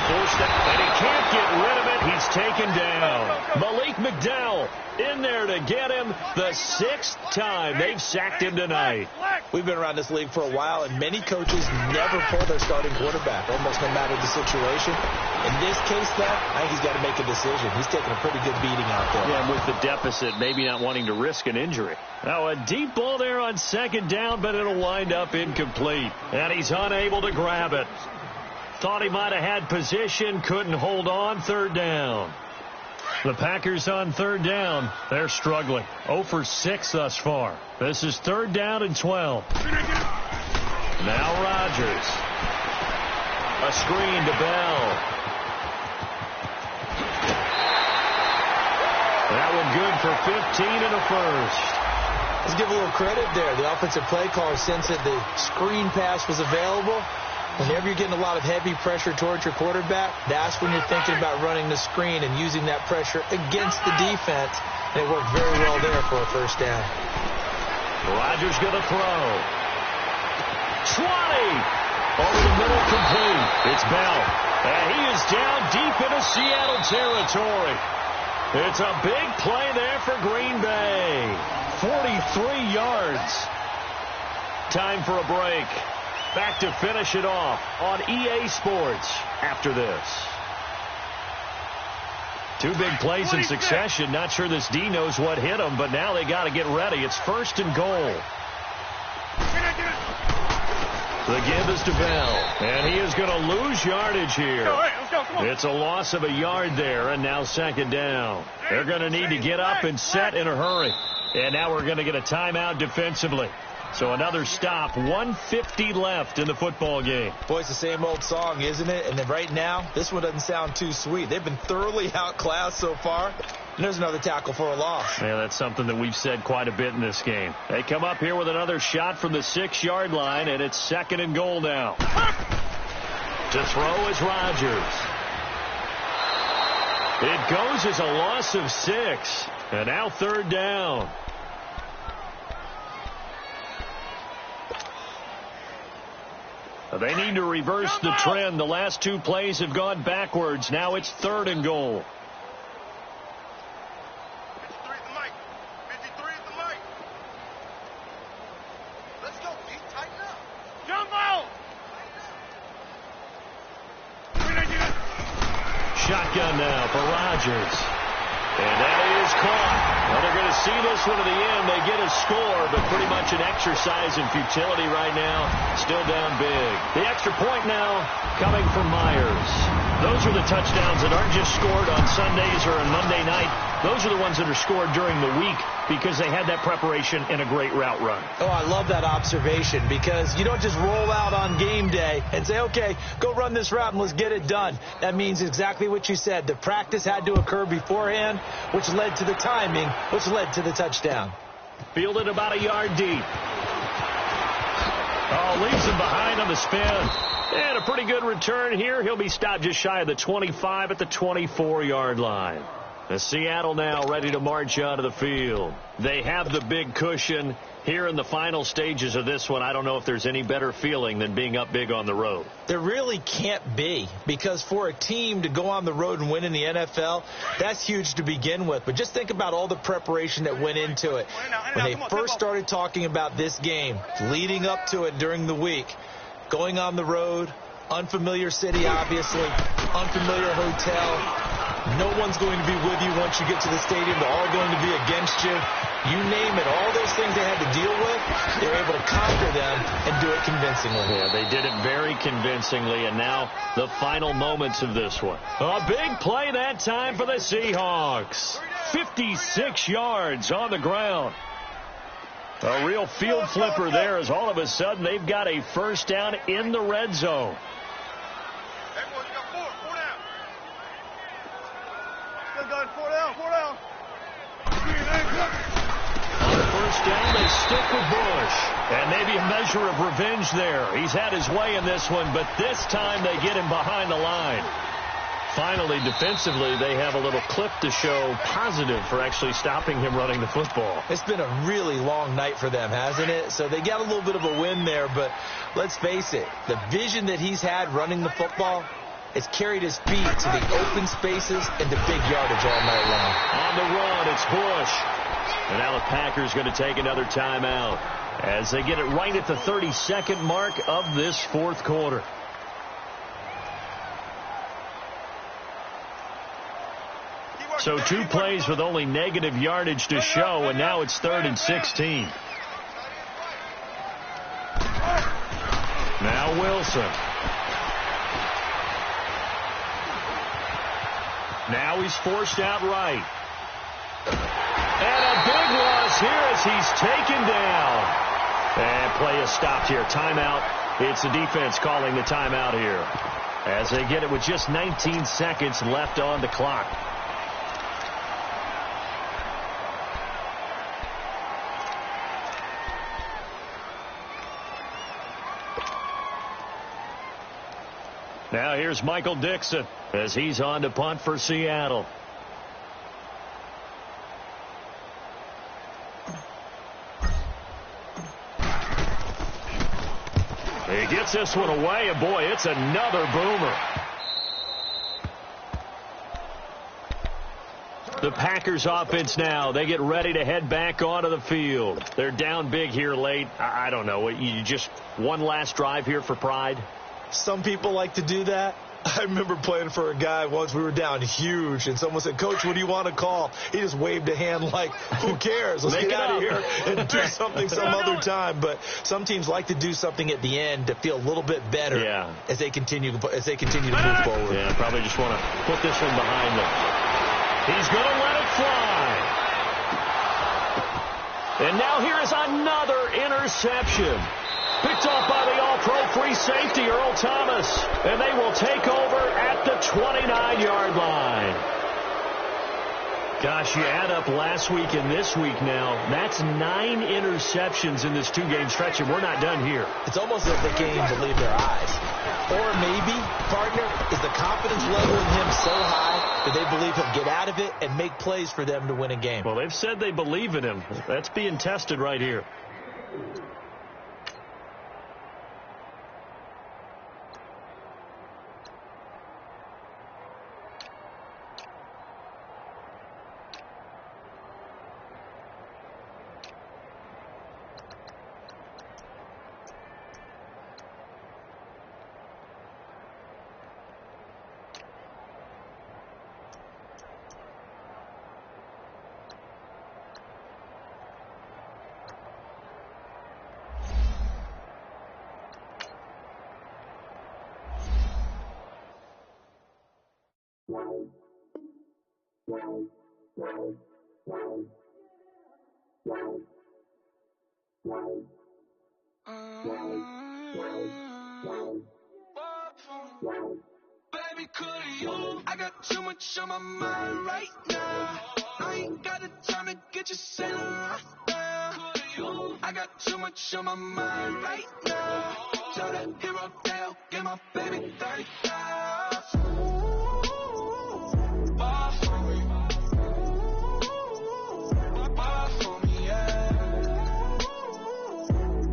forced it, and he can't get rid of it. He's taken down. Malik McDowell in there to get him the 6th time they've sacked him tonight. We've been around this league for a while, and many coaches never pull their starting quarterback, almost no matter the situation. In this case, though, I think he's got to make a decision. He's taking a pretty good beating out there. Yeah, with the deficit, maybe not wanting to risk an injury. Now, a deep ball there on 2nd down, but it'll wind up incomplete. And he's unable to grab it. Thought he might have had position, couldn't hold on. 3rd down. The Packers on 3rd down. They're struggling. 0 for 6 thus far. This is 3rd down and 12. Now Rodgers. A screen to Bell. That one good for 15 and a first. Let's give a little credit there. The offensive play caller sensed that the screen pass was available. Whenever you're getting a lot of heavy pressure towards your quarterback, that's when you're thinking about running the screen and using that pressure against the defense. And it worked very well there for a 1st down. Rodgers going to throw. 20. Over the middle, complete. It's Bell. And he is down deep into Seattle territory. It's a big play there for Green Bay. 43 yards. Time for a break. Back to finish it off on EA Sports after this. 2 big plays in succession. Not sure this D knows what hit him, but now they got to get ready. It's 1st and goal. The give is to Bell, and he is going to lose yardage here. It's a loss of a yard there, and now 2nd down. They're going to need to get up and set in a hurry. And now we're going to get a timeout defensively. So another stop, 1:50 left in the football game. Boy, it's the same old song, isn't it? And then right now, this one doesn't sound too sweet. They've been thoroughly outclassed so far. And there's another tackle for a loss. Yeah, that's something that we've said quite a bit in this game. They come up here with another shot from the 6-yard line, and it's 2nd and goal now. To throw is Rodgers. It goes as a loss of 6. And now 3rd down. They need to reverse the trend. The last 2 plays have gone backwards. Now it's 3rd and goal. 53 is the mic. 53 is the mic. Let's go, Pete. Tighten up. Jumbo! Shotgun now for Rodgers. And that is caught. Well, they're going to see this one to the end. They get a score, but pretty much an exercise in futility right now. Still down big. The extra point now coming from Myers. Those are the touchdowns that aren't just scored on Sundays or on Monday night. Those are the ones that are scored during the week because they had that preparation and a great route run. Oh, I love that observation because you don't just roll out on game day and say, okay, go run this route and let's get it done. That means exactly what you said. The practice had to occur beforehand, which led to the timing, which led to the touchdown. Fielded about a yard deep. Oh, leaves him behind on the spin. And a pretty good return here. He'll be stopped just shy of the 25 at the 24-yard line. The Seattle now ready to march out of the field. They have the big cushion. Here in the final stages of this one, I don't know if there's any better feeling than being up big on the road. There really can't be, because for a team to go on the road and win in the NFL, that's huge to begin with. But just think about all the preparation that went into it. When they first started talking about this game, leading up to it during the week, going on the road, unfamiliar city, obviously, unfamiliar hotel. No one's going to be with you once you get to the stadium. They're all going to be against you. You name it. All those things they had to deal with, they were able to conquer them and do it convincingly. Yeah, they did it very convincingly, and now the final moments of this one. A big play that time for the Seahawks. 56 yards on the ground. A real field flipper there as all of a sudden they've got a 1st down in the red zone. Four down. On the 1st down, they stick with Bush. And maybe a measure of revenge there. He's had his way in this one, but this time they get him behind the line. Finally, defensively, they have a little clip to show positive for actually stopping him running the football. It's been a really long night for them, hasn't it? So they got a little bit of a win there, but let's face it, the vision that he's had running the football, has carried his feet to the open spaces and the big yardage all night long. On the run, it's Bush. And now the Packers going to take another timeout as they get it right at the 32nd mark of this fourth quarter. So 2 plays with only negative yardage to show, and now it's 3rd and 16. Now Wilson. Now he's forced out right. And a big loss here as he's taken down. And play is stopped here. Timeout. It's the defense calling the timeout here as they get it with just 19 seconds left on the clock. Now here's Michael Dixon as he's on to punt for Seattle. He gets this one away, and boy, it's another boomer. The Packers offense now, they get ready to head back onto the field. They're down big here late. I don't know. You just one last drive here for pride? Some people like to do that. I remember playing for a guy once. We were down huge, and someone said, "Coach, what do you want to call?" He just waved a hand like, who cares? Let's get out of here and do something some other time. But some teams like to do something at the end to feel a little bit better as they continue to move forward. Yeah, probably just want to put this one behind them. He's going to let it fly. And now here is another interception. Picked off by the all-pro free safety, Earl Thomas. And they will take over at the 29-yard line. Gosh, you add up last week and this week now. That's 9 interceptions in this 2-game stretch, and we're not done here. It's almost as if they can't even believe their eyes. Or maybe, partner, is the confidence level in him so high that they believe he'll get out of it and make plays for them to win a game. Well, they've said they believe in him. That's being tested right here. Baby, could you? I got too much on my mind right now. I ain't got the time to get you sailing right now. Could you? I got too much on my mind right now. Tell that hero Dale, get my baby 30,000. Ball for me. Ball for me, yeah.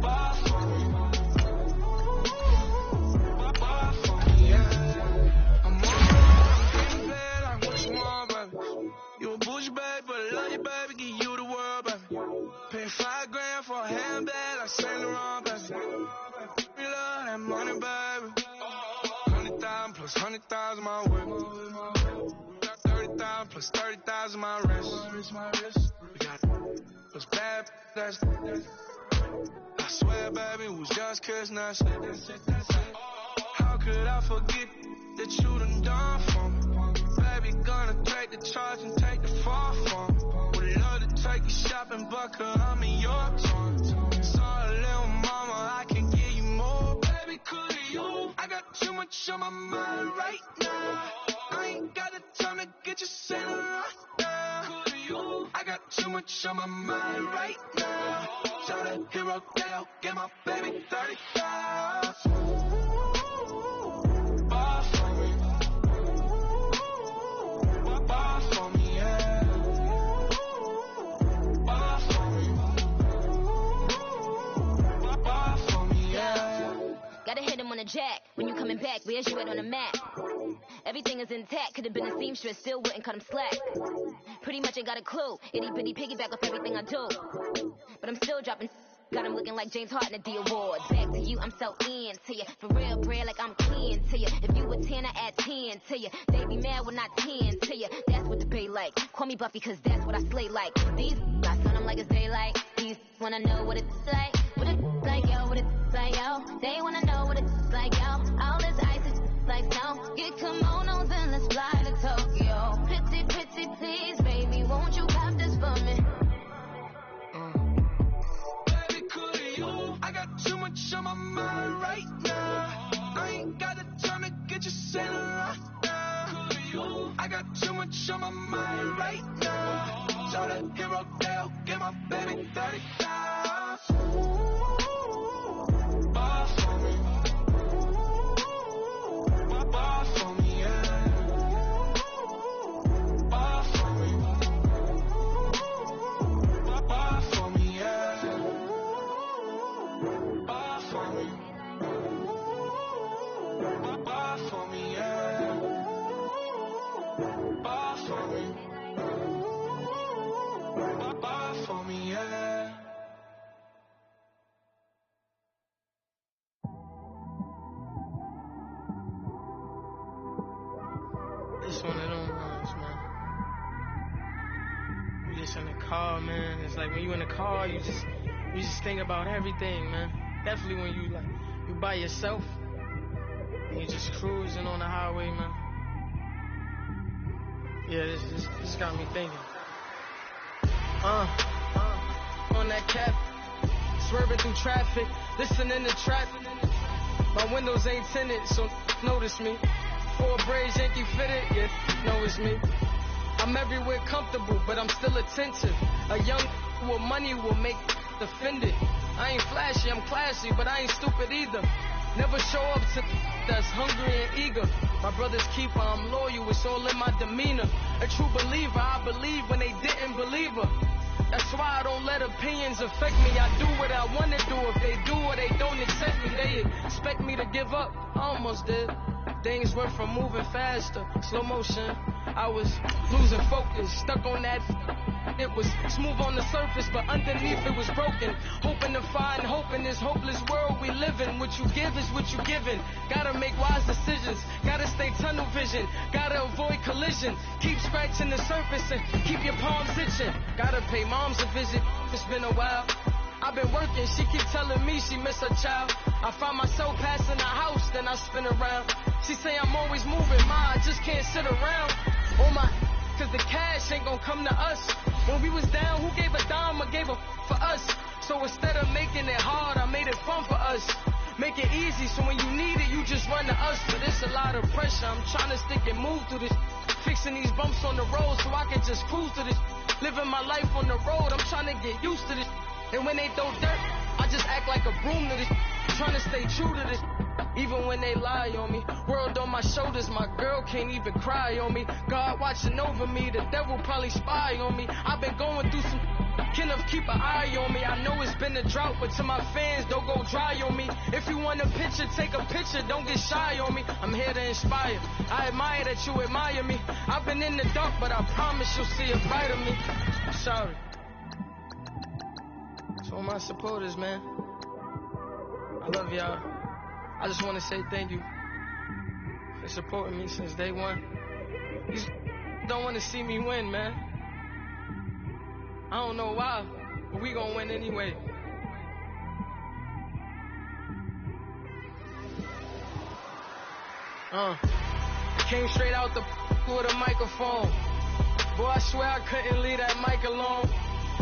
Ball for me. Ball for me, yeah. I'm on bed, I want you more, baby. You a bougie, baby, but I love you, baby. Give you the world, baby. Pay $5 for a handbag, like Saint Laurent, baby. We love that money, baby. 100,000 plus 100,000 my way. Got 30,000 plus 30,000 my wrist. We got plus bad, that's. I swear, baby, it was just kissing us. How could I forget that you done for me? Baby, gonna take the charge and take the fall for me. Would love to take you shopping, but I'm in your tongue. Sorry, little mama, I can give you more. Baby, could you? I got too much on my mind right now. I ain't got the time to get you sailing right now. Could you? I got too much on my mind right now. Tell that hero Dale, get my baby 30,000. Ball for me. Ball for me, yeah. Ball for me. Ball for me, yeah. Gotta hit him on the jack. When you coming back, where's you at on the map? Everything is intact. Could have been a seamstress, still wouldn't cut him slack. Pretty much ain't got a clue. Itty bitty piggyback off everything I do. But I'm still dropping. Got him looking like James Harden at the awards. Back to you, I'm so into you. For real, bread, like I'm kin to you. If you a 10, I add 10 to you. They be mad when I 10 to you. That's what the pay like. Call me Buffy, cause that's what I slay like. These, I sun them like it's daylight. These wanna know what it's like. What it's like, yo, what it's like, yo. They wanna know what it's like, yo. All this ice is like snow. Get kimonos and let's fly to Tokyo. Pretty, pretty, please, baby, won't you pop this for me? I got too much on my mind right now. I ain't got the time to get you sailing right now. I got too much on my mind right now. So the hero Dale, get my baby 35. Bar for me. Bar for me, yeah. Bar for me. Bar for me, yeah. Bar for me. Bar for me, yeah. Bar for me. Bar for me, yeah. It's one of them ones, man. You just in the car, man. It's like when you in the car, you just think about everything, man. Definitely when you by yourself and you just cruising on the highway, man. Yeah, this got me thinking. On that cap, swerving through traffic, listening to trap. My windows ain't tinted, so notice me. 4 braids, Yankee fitted, yeah, know it's me. I'm everywhere comfortable, but I'm still attentive. A young with money will make offended. I ain't flashy, I'm classy, but I ain't stupid either. Never show up to that's hungry and eager. My brother's keeper, I'm loyal, it's all in my demeanor. A true believer, I believe when they didn't believe her. That's why I don't let opinions affect me. I do what I want to do. If they do or they don't accept me, they expect me to give up. I almost did. Things went from moving faster, slow motion. I was losing focus, stuck on that. It was smooth on the surface, but underneath it was broken. Hoping to find hope in this hopeless world we live in. What you give is what you given. Gotta make wise decisions. Gotta stay tunnel vision. Gotta avoid collision. Keep scratching the surface and keep your palms itching. Gotta pay moms a visit. It's been a while. I've been working. She keep telling me she miss her child. I find myself passing the house, then I spin around. She say I'm always moving. Ma, I just can't sit around. Oh my, cause the cash ain't gonna come to us. When we was down, who gave a dime or gave a for us? So instead of making it hard, I made it fun for us. Make it easy, so when you need it, you just run to us. But it's a lot of pressure, I'm trying to stick and move through this. Fixing these bumps on the road so I can just cruise to this. Living my life on the road, I'm trying to get used to this. And when they throw dirt, I just act like a broom to this. Trying to stay true to this. Even when they lie on me, world on my shoulders, my girl can't even cry on me. God watching over me, the devil probably spy on me. I've been going through some, can keep an eye on me. I know it's been a drought, but to my fans, don't go dry on me. If you want a picture, take a picture, don't get shy on me. I'm here to inspire, I admire that you admire me. I've been in the dark, but I promise you'll see a brighter me. I'm sorry. To all my supporters, man, I love y'all. I just want to say thank you for supporting me since day one. You don't want to see me win, man. I don't know why, but we gonna win anyway. Came straight out the with a microphone. Boy, I swear I couldn't leave that mic alone.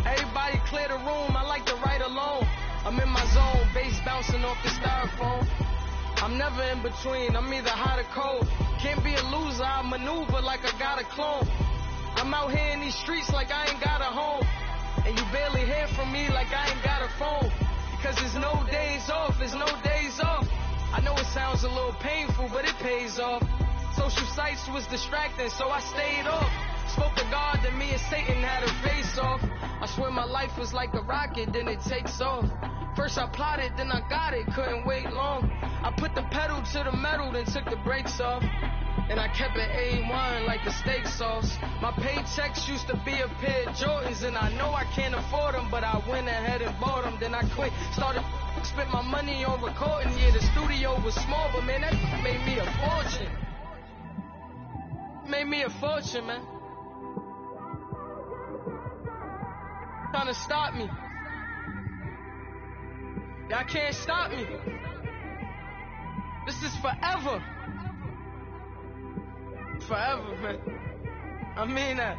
Everybody clear the room, I like to write alone. I'm in my zone, bass bouncing off the styrofoam. I'm never in between, I'm either hot or cold. Can't be a loser, I maneuver like I got a clone. I'm out here in these streets like I ain't got a home. And you barely hear from me like I ain't got a phone. Because there's no days off, there's no days off. I know it sounds a little painful, but it pays off. Social sites was distracting, so I stayed off. Spoke to God, then me and Satan had a face off. I swear my life was like a rocket, then it takes off. First I plotted, then I got it, couldn't wait long. I put the pedal to the metal, then took the brakes off. And I kept it A1 like the steak sauce. My paychecks used to be a pair of Jordans, and I know I can't afford them, but I went ahead and bought them. Then I quit, spent my money on recording. Yeah, the studio was small, but man, that made me a fortune. Made me a fortune, man. Trying to stop me. Y'all can't stop me. This is forever. Forever, man. I mean that.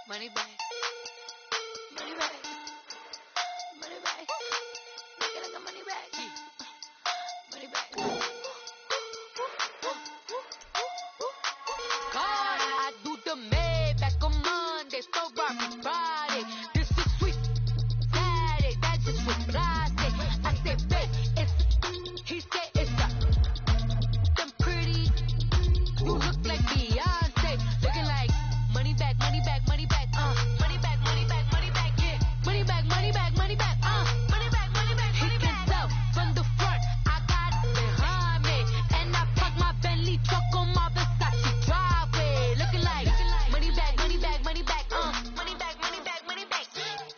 Money back. Money back. Money back. Look at the money back. Money back. God, I do the Maybach on Monday, so Rocky Friday. This is sweet Saturday, that just was plastic. I said, babe, it's, he said it's them pretty. You look like Beyonce, looking like money back, money back, money back, money back, money back, money back, yeah. Money back, money back, money back, money back, money back, money back. He can tell from the front, I got it behind me, and I park my Bentley truck on my Versace driveway, looking like money back, money back, money back, money back, money back, money back,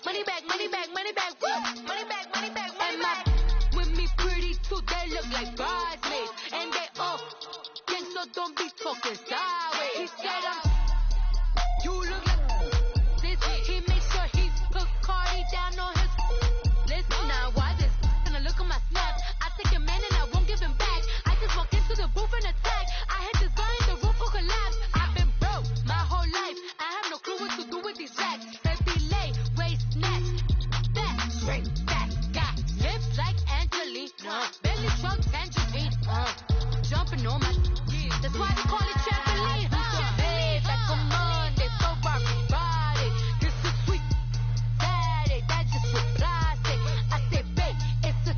money back, money back, money back, woo, money back, money back, money back. With me pretty too, they look like bridesmaids, and they all gang, so don't be talking sideways. He said you look like this. He made sure he put Cardi down on his list. Now why this? Gonna look at my snaps. I take a man and I won't give him back. I just walk into the booth and attack. I hit this guy in the roof will collapse. I've been broke my whole life. I have no clue what to do with these racks. Heavy lay, waist snatch, back, straight back, got lips like Angelina, belly truck tangerine, jumping on my. That's why they call it trampoline. Hey, back on Monday, so Rocky Friday. This is sweet Saturday, that just was plastic. I said, babe, it's a.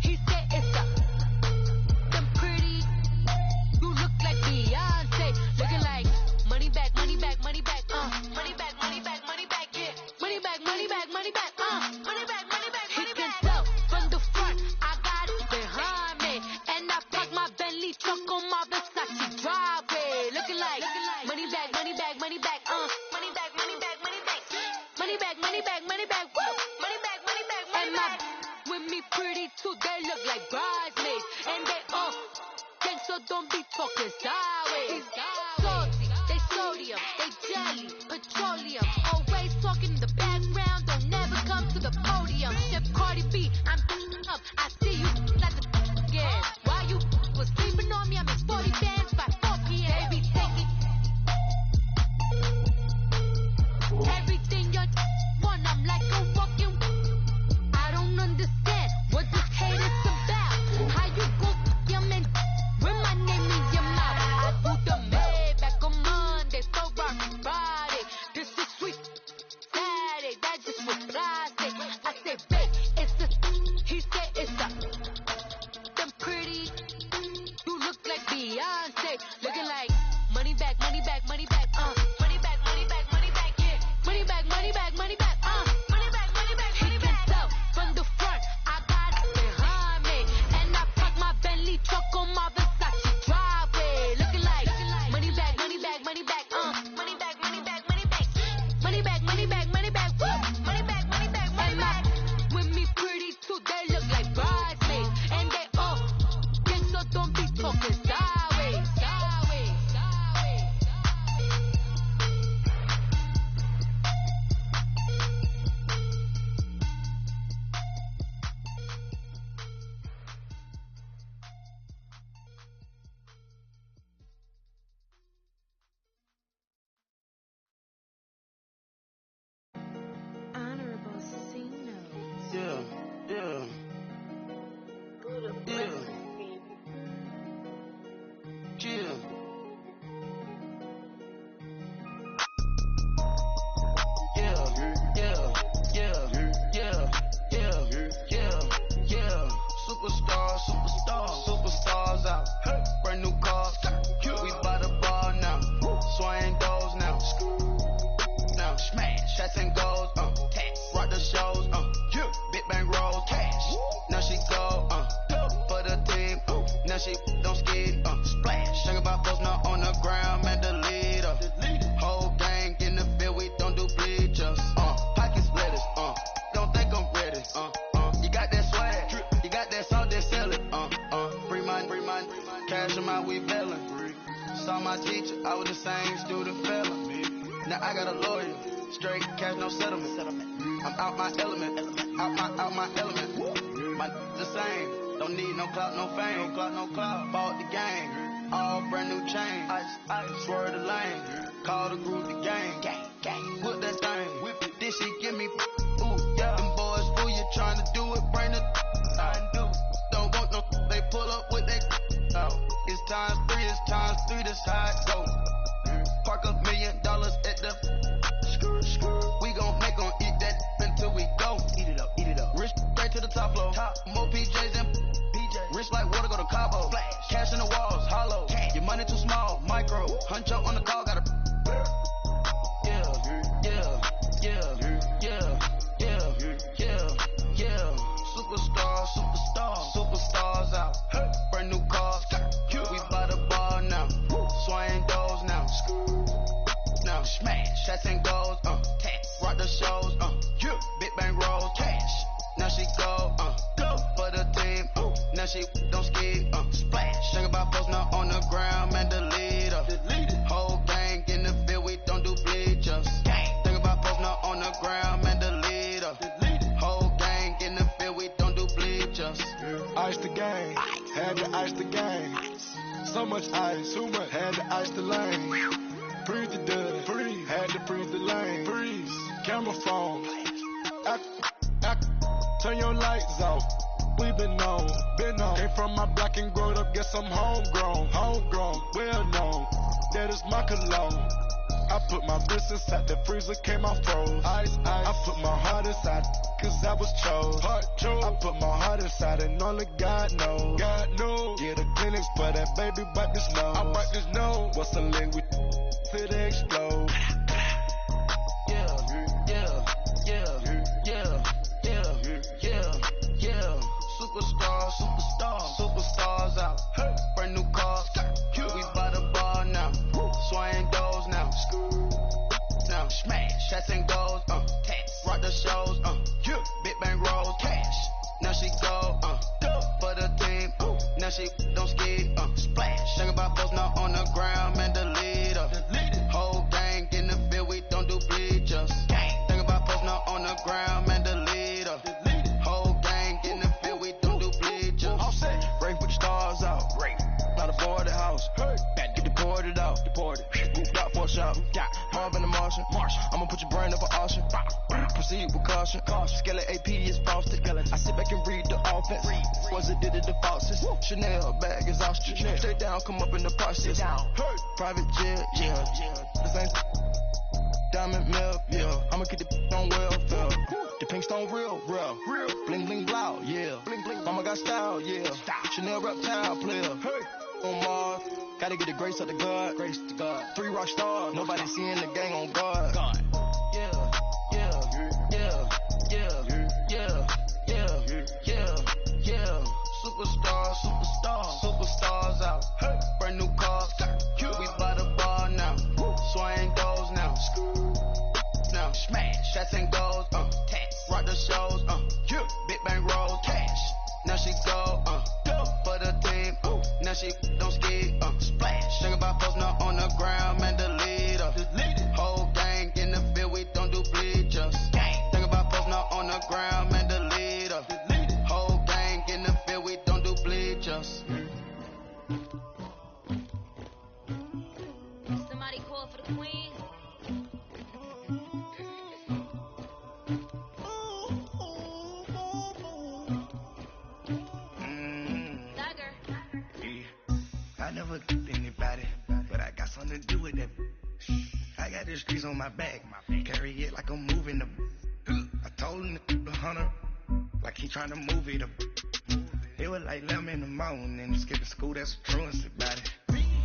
He said it's a. Them pretty. You look like Beyonce, looking like money back, money back, money back, money back, money back, money back, yeah. Money back, money back, money back, money back, money back, money back. He can tell from the front, I got it behind me, and I park my Bentley truck on my Versace driveway, looking like money back, money back, money back, money back, money back, money back, money back, money back, money back, woo, money back, money back, money back. With me pretty too, they look like bridesmaids, and they all gang, so don't be talking sideways. Salty, they sodium, they jelly, petroleum, always talking in the background, don't never come to the podium. Chef Cardi B, I'm up, I see you like the again. Why you was sleeping on me? I'm in 40 bands by 4 p.m. They be taking everything you want. I'm like a walking. I don't understand what this hate is about. How you go your man when my name in your mouth? I do the Maybach on Monday, so Rocky Friday. This is sweet Saturday, that just was plastic. I said, babe, it's a. He said it's a. my teacher, I was the same student fella. Now I got a lawyer, straight cash, no settlement. I'm out my element, out my element. My the same, don't need no clout, no fame. No clout. Bought the game, all brand new chain. I swerve the lane, call the group the gang. Put that thing, whip it, this shit give me. Ooh, yeah. Them boys, who you trying to do it, bring it. Don't want no, they pull up with that. It's times three, this how it go. Park $1 million at the. We gon' make 'em eat that until we go. Eat it up. Rich straight to the top floor. More PJs and PJs. Rich like water, go to Cabo. Flash. Cash in the walls, hollow. Cash. Your money too small, micro. Huncho on the call, got a. Yeah. Superstars out. Brand new cars. We by the bar now. Swaying doors now. Now smash. Shots and goals. Rock the shows. Big bang rolls. Cash. Now she go. For the team. Now she don't ski. Splash. Think about post now on the ground. Man, the leader. Whole gang in the field. We don't do bleachers. Think about post now on the ground. Man, the leader. Whole gang in the field. We don't do bleachers. Ice the game. Had to ice the game. So much ice. Too much. Had to ice the lane. Freeze the dud. Freeze. Had to freeze the lane. Freeze. Camera phone. Turn your lights off. We been on. Came from my block and growed up. Guess I'm homegrown. Well known. That is my cologne. I put my wrist inside the freezer, came off froze. Ice. I put my heart inside, cause I was chose. I put my heart inside and only God knows. Yeah, the clinics for that baby, wipe this nose. I wipe this nose. What's the link with till they explode? Superstars out. Brand new cars. We by the bar now. Swaying doors now. Now smash. Shots and goals. Rock the shows. Big bang rolls. Cash. Now she go. For the team. Now she don't ski. Splash. Think about post now on the ground. Man, the leader. Whole gang in the field. We don't do bleachers. Think about post now on the ground. Man, the leader. Whole gang in the field. We don't do bleachers. All set. Break with the stars out. Not aboard the house. Get deported out. Moved out for a shot. Marvin the Martian. I'ma put your brain up for auction. Proceed with caution. Skeleton AP is frosted. I sit back and read the offense. Was it did it the faucets? Chanel bag is ostrich. Stay down, come up in the process. Private jet, yeah. This ain't diamond milk, yeah. I'ma keep the on welfare. The pink stone real. Bling bling blow, yeah. Mama got style, yeah. Chanel reptile player. On Mars, gotta get the grace of the God. 3 rock stars, nobody seeing the gang on guard. Superstars out. Brand new cars. We by the bar now. Swaying doors now. Now smash. Shots and goals. Rock the shows. Big bang rolls. Cash. Now she go. For the team. Now she don't ski. Splash. Think about post now on the ground. Man, the leader. Whole gang in the field. We don't do bleachers. Think about post now on the ground. Man, the leader. Whole gang in the field. We don't do bleachers. Somebody call for the queen. I never did anybody, but I got something to do with that. I got the streets on my back, carry it like I'm moving the. I told him to 100, like he trying to move it up. It was like 11 in the morning, skip to school, that's a truancy about it.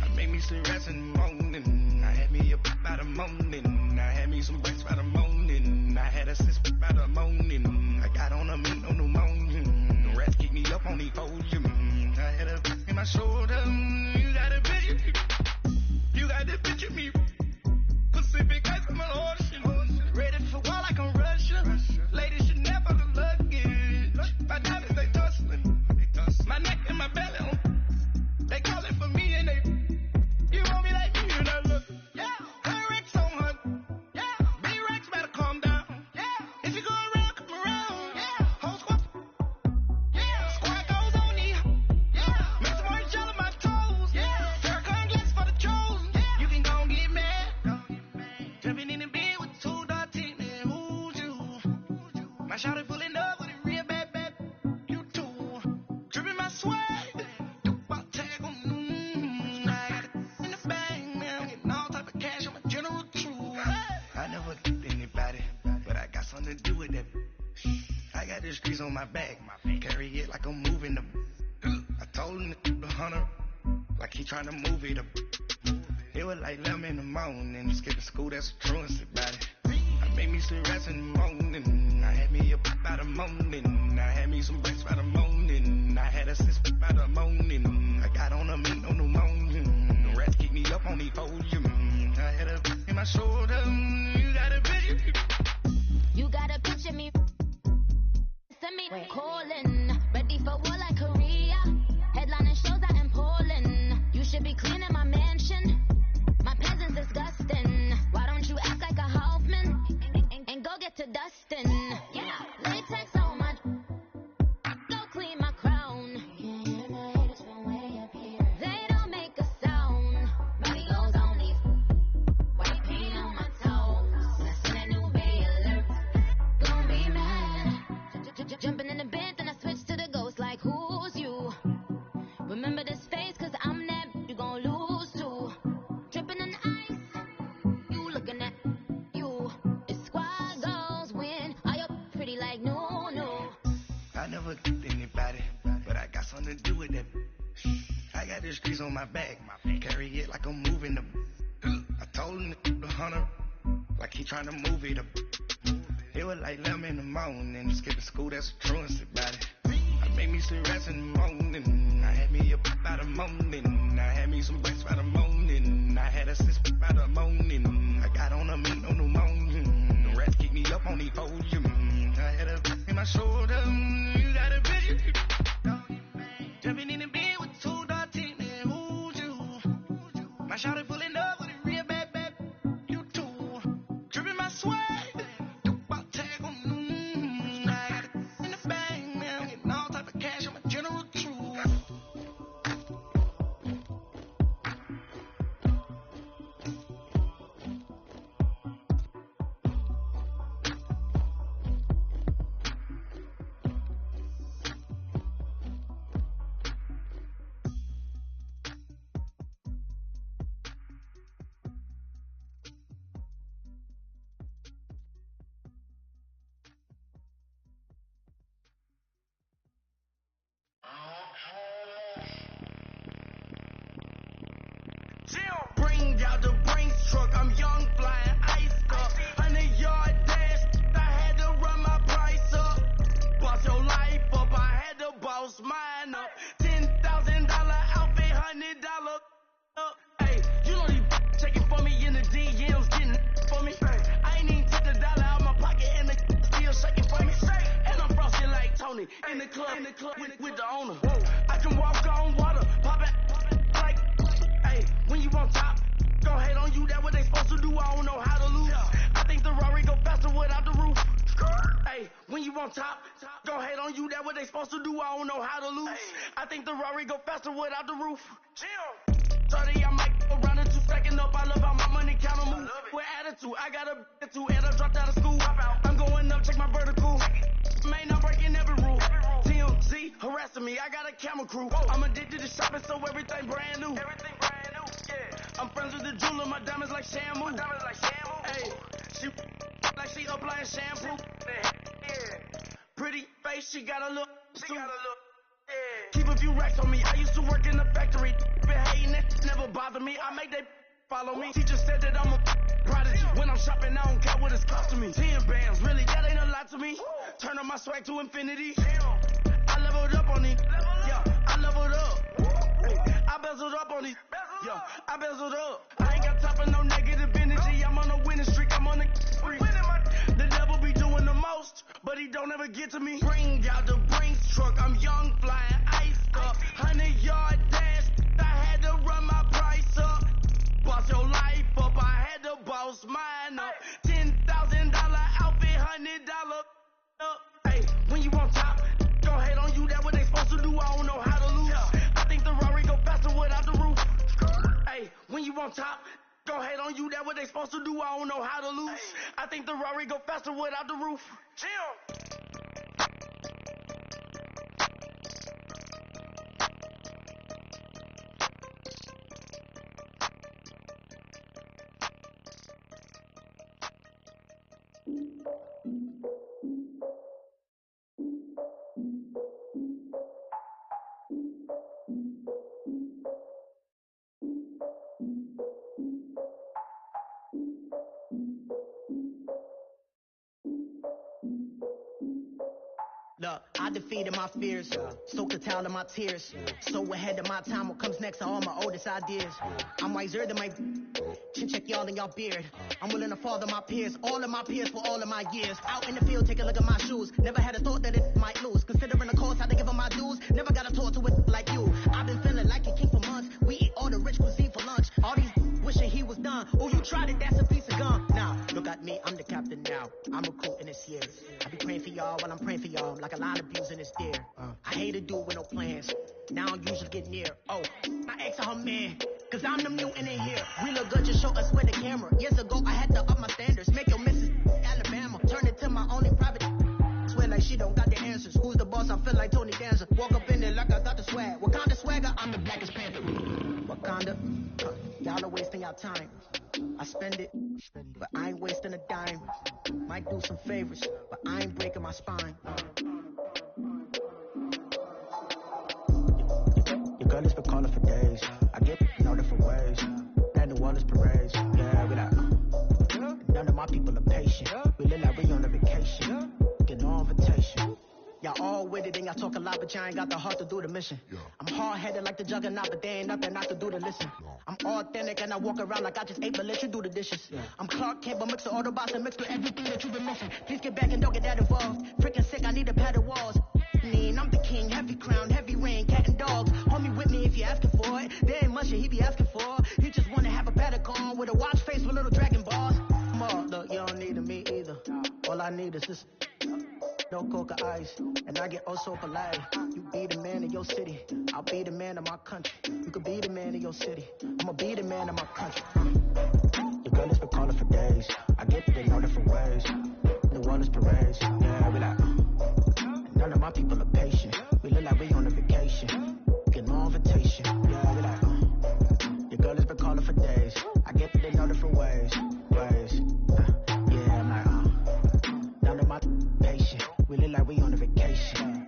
I made me some rest in the morning, I had me a pop by the morning, I had me some breaks by the morning, I had a sis by the morning, I got on a meat on the morning, the rats keep me up on the podium, I had a in my shoulder, you got a picture me, Pacific ice from an ocean, ready for war like I'm Russia, ladies should never the luggage, my diamonds they tussling, my neck and my belly, they calling for me and they, you want me like shawty pulling up with it real bad, bad. You too. Dripping my swag. About tag on. I got it in the bag, man. I'm getting all type of cash. I'm a general too. I never did anybody, but I got something to do with that. I got the streets on my back. Carry it like I'm moving the. I told him to 100, like he trying to move it up. It was like 11 in the morning. Skipping school, that's a truancy about it. I made me some rest in the morning. I had me a by the morning. I had me some breaks by the morning. I had a sis by the morning. I got on a meat on the morning. The rats keep me up on the podium. I had a in my shoulder. You got a picture. You got a picture me. Send me calling. Ready for war like Korea. Headlining shows out in Poland. You should be cleaning my mansion. My peasants disgusting. Why don't you act like a Hoffman and go get to dustin'? Yeah, latex on my. Go clean my crown. They don't make a sound. Money goes on these. White paint on my toes. I seen a new bay alert. Gonna be mad. Jumping in the bed, then I switch to the ghost like who's you? Remember this face, cause I'm that you gon' lose too. Dripping in ice, you looking at you. It's squad goals win. Are you pretty like no? I never did anybody, but I got something to do with that. I got the streets on my back. Carry it like I'm moving the. I told him to 100, like he trying to move it up. It was like 11 in the morning. Skipping school, that's a truancy about it. I made me some rest in the morning. I had me a by the morning. I had me some breaks by the morning. I had a sis by the morning. I got on a meat on the morning. The rats keep me up on the podium. I had a in my shoulder. You got a picture. Jumping in the bed with 2 dark teeth. Who's you? My shawty pulling up with it real bad, bad. You too. Dripping my swag. About tag on. I got it in the bag, man. I'm getting all type of cash. I'm a general too. Bring out the Brinks truck, I'm young, flying iced up. 100-yard dash, I had to run my price up. Boss your life up, I had to boss mine up. $10,000 outfit, $100 up. Hey, you know these checking for me in the DMs, getting for me. I ain't even take the dollar out my pocket and the still shaking for me. And I'm frosty like Tony in the club with the owner. I can walk on water, pop it like. Hey, when you on top, gon' hate on you, that what they supposed to do, I don't know how to lose. I think the Rari go faster without the roof. Hey, when you on top, gon' hate on you, that what they supposed to do, I don't know how to lose. I think the Rari go faster without the roof. 30, I might go round and 2 stacking up, I love how my money count on move. With attitude, I got a attitude, and I dropped out of school. I'm going up, check my vertical. Man, I'm breaking every rule. TMZ harassing me, I got a camera crew. I'm addicted to shopping, so everything brand new. I'm friends with the jeweler, my diamonds like Shamu. Hey, she like she applying shampoo. Pretty face, she got a look. Keep a few racks on me. I used to work in the factory. Been hating it, never bother me. I make they follow me. Teacher said that I'm a prodigy. When I'm shopping, I don't care what it's costing me. 10 bands, really, that ain't a lot to me. Turn up my swag to infinity. I leveled up on these. Yeah, I leveled up. I bezeled up on these. Yeah, I bezeled up. I ain't got time for no negative energy. I'm on a winning streak. I'm on a spree. The devil be doing the most, but he don't ever get to me. Bring out the Brinks truck. I'm young, flying iced up. 100-yard dash. I had to run my price up. Boss your life up. I had to boss mine up. $10,000 outfit, $100 up. Hey, when you on top, gon' hate on you. That what they supposed to do. I don't know how to lose. I think the Rari go faster without the roof. Hey, when you on top, gon' hate on you. That what they supposed to do. I don't know how to lose. I think the Rari go faster without the roof. Chill. I defeated my fears, soaked a towel in my tears. So ahead of my time, what comes next are all my oldest ideas. I'm wiser than my chin check y'all in y'all beard. I'm willing to father my peers, all of my peers for all of my years. Out in the field, take a look at my shoes. Never had a thought that it might lose. Considering the cost, how to give them my dues. Never got to talk to it like you. I've been feeling like a king for months. We eat all the rich cuisine for lunch. All these wishing he was done. Oh, you tried it, that's a piece of gum. Now, look at me, I'm the captain now. I'm recruiting this year. I be praying for y'all while I'm praying for y'all. Like a line of views in this deer. I hate a dude with no plans. Now I don't usually get near. Oh, my ex are her man. Cause I'm the mutant in here. We look good, just show us with the camera. Years ago, I had to up my standards. Make your missus Alabama. Turn it to my only private. Swear like she don't got the answers. Who's the boss? I feel like Tony Danza. Walk up in there like I got the swag. Wakanda swagger, I'm the blackest panther. Wakanda, y'all are wasting your time. I spend it, but I ain't wasting a dime. Might do some favors, but I ain't breaking my spine. Your girl has been calling for days. I get no different ways. And the Wallace parades. Yeah, we like, none of my people are patient. We look like we on a vacation. Get no invitation. Y'all all with it and y'all talk a lot, but y'all ain't got the heart to do the mission. I'm hard-headed like the juggernaut, but there ain't nothing I can do to listen. I'm authentic and I walk around like I just ate, but let you do the dishes. I'm Clark Kent, but mix the Autobots and mix with everything that you've been missing. Please get back and don't get that involved. Freaking sick, I need a padded walls. I'm the king, heavy crown, heavy rain, cat and dogs. Homie with me if you're asking for it. There ain't much that he be asking for. He just wanna have a paddock on with a watch face with little dragon balls. Look, you don't need me either. All I need is this. No coca ice, and I get oh so polite. You be the man of your city, I'll be the man of my country. You could be the man of your city, I'ma be the man of my country. Your girl has been calling for days. I get it in all different ways. The Wallace parades, yeah, we like. None of my people are patient. We look like we on a vacation. Get no invitation, yeah, we like. Your girl has been calling for days. I get it in all different ways. Yeah, I'm like, none of my patient. We look like we on a vacation.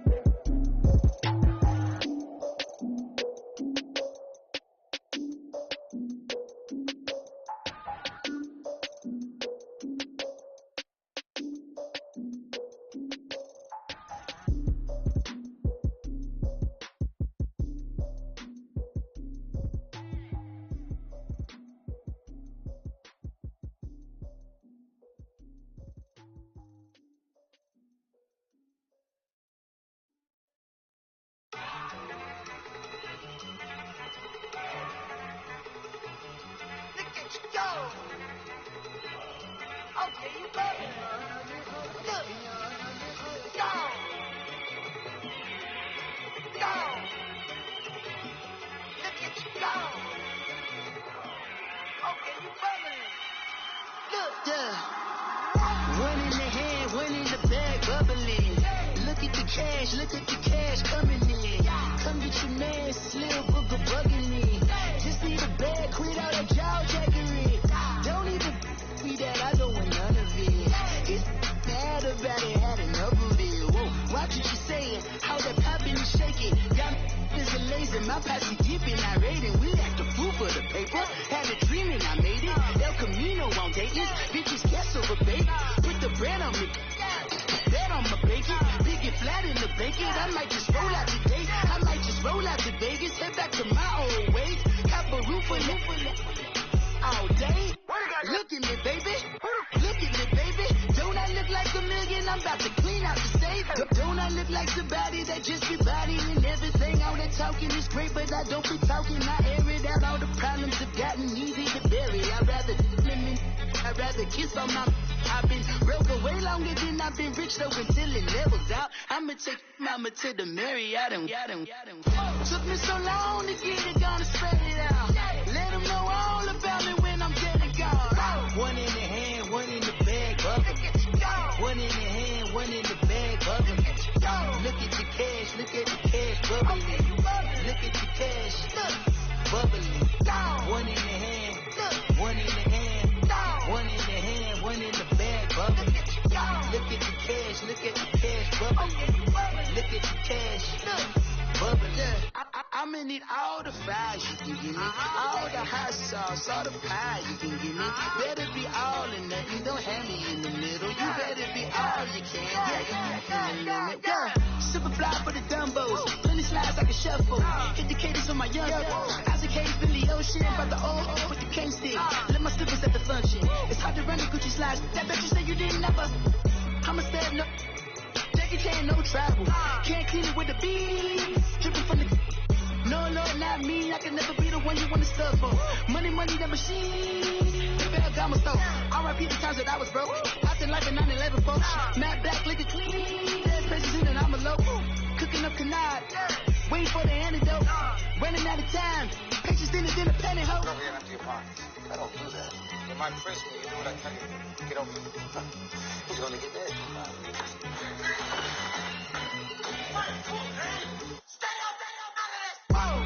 Look at the cash coming in. Come get your man, Slim Booker bugging me. Just need a bag, quit all that jaw jackery. Don't even be that, I don't want none of it. It's bad about it, had enough of it. Whoa, watch what you saying, how that poppin' and shaking. Got is a lazy, my posse dipping, I raiding. We act the fool for the paper. Had a dream and I made it. El Camino on Dayton's, bitches guess over baby. Put the bread on me. Bet on my bacon, big and flat in the bacon. I might just roll out today. I might just roll out to Vegas, head back to my old ways. Have a roof for all day. Look at me, baby. Look at me, baby. Don't I look like $1 million? I'm about to clean out the safe. Don't I look like somebody that just be bodying everything? All that talking is great, but I don't be talking. I air it out. All the problems have gotten easy to bury. I'd rather kiss on my. I've been broke way longer than I've been rich, though, until it levels out. I'ma take mama to the Marriott and took me so long to get it, gonna spread it out. Let them know all about me when I'm dead and gone. One in the hand, one in the bag, bubbling. One in the hand, one in the bag, bubbling. Look at the cash, look at the cash, bubbling. Look at the cash, bubbling. One in the hand, one in the hand. One in the hand, one in the bag, bubbling. Look at the cash, look at the cash, bubbling. Look at the cash, bubbling. I'ma need all the fries you can give me, all the hot sauce, all the pie you can give me. Better be all in nothing, don't have me in the middle. You better be all you can. Yeah. Super fly for the Dumbos. Plenty slides like a shuffle. Hit the cadence on my young. Isaac Hayes, Billy Ocean. About the old with the cane stick. Let my slippers at the function. It's hard to run the Gucci slides. That bet you say you didn't never. I'm a stab, no. Jackie Chan, no travel. Can't clean it with the beat. Dripping from the. No, Lord, not me. I can never be the one you want to suffer for. Money, the machine. The bell got my soul. R.I.P. the times that I was broke. I said life in 9/11, folks. Mad black, liquor clean. There's places in and I'm a local. Cooking up canard. Waiting for the antidote. Running out of time. Patience in a penny hoe. Go here empty your pockets. I don't do that. You might frisk me. You do what I tell you. Get over here. He's gonna get dead.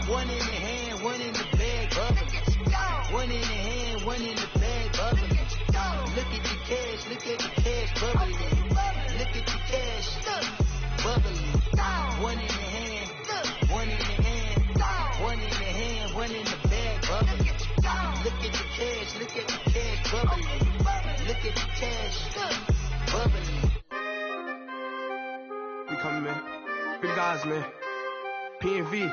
One in the hand, one in the bag, bubbling. One in the hand, one in the bag, bubbling. Look at the cash, bubbling. Look at the cash, bubbling. One in the hand, one in the hand, one in the hand, one in the bag, bubbling. Look at the cash, bubbling. Look at the cash, bubbling. We coming, man. Big guys, man. P&V.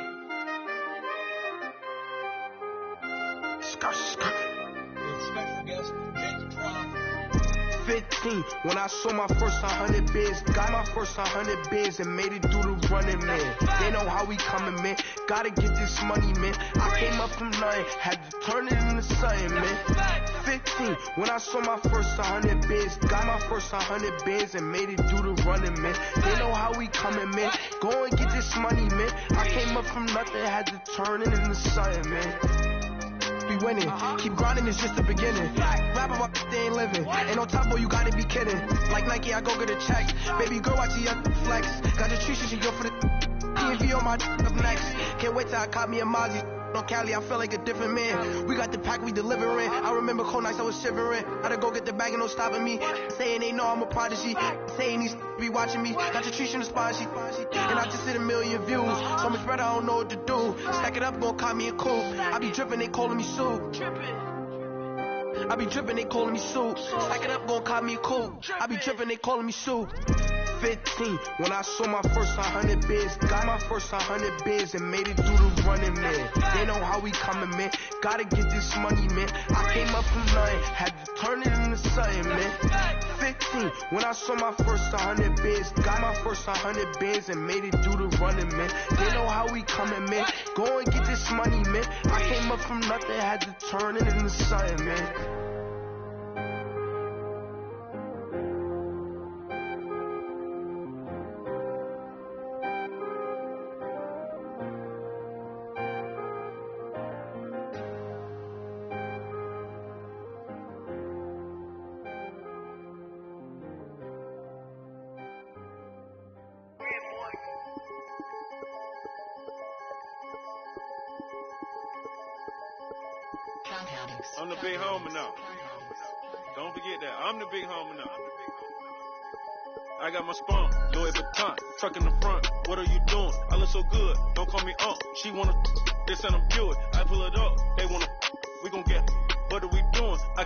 15, when I saw my first 100 bids, got my first 100 bids and made it through the running, man. They know how we coming, man. Gotta get this money, man. I came up from nothing, had to turn it into something, man. 15, when I saw my first 100 bids, got my first 100 bids and made it through the running, man. They know how we coming, man. Go and get this money, man. I came up from nothing, had to turn it into something, man. We winning, keep grinding, it's just the beginning. Rap about they ain't living. Ain't no top boy, you gotta be kidding. Like Nike, I go get a check. Baby girl, watch your flex. Got your trees, she go for the P&V on my up next. Can't wait till I caught me a Mozzie. On Cali, I feel like a different man. We got the pack, we delivering. I remember cold nights, I was shivering. Gotta go get the bag and no stopping me. Saying they know I'm a prodigy. Saying these be watching me. Got your trees in the spot, she. And I just hit 1 million views. So much better, I don't know what to do. Stack it up, gon' call me a coupe. I be dripping, they calling me soup. I be dripping, they calling me soup. Stack it up, gon' call me a coupe. I be dripping, they calling me soup. 15, when I saw my first 100 bids, got my first 100 bids and made it through the running, man. They know how we coming, man. Gotta get this money, man. I came up from nothing, had to turn it into something, man. 15, when I saw my first 100 bids, got my first 100 bids and made it through the running, man. They know how we coming, man. Go and get this money, man. I came up from nothing, had to turn it into something, man. I'm the big homie now. Don't forget that. I'm the big homie now. I got my spawn, Louis Vuitton, truck in the front. What are you doing? I look so good. Don't call me up. She wanna this and I'm Buick. I pull it up. They wanna. We gon' get. What are we doing? I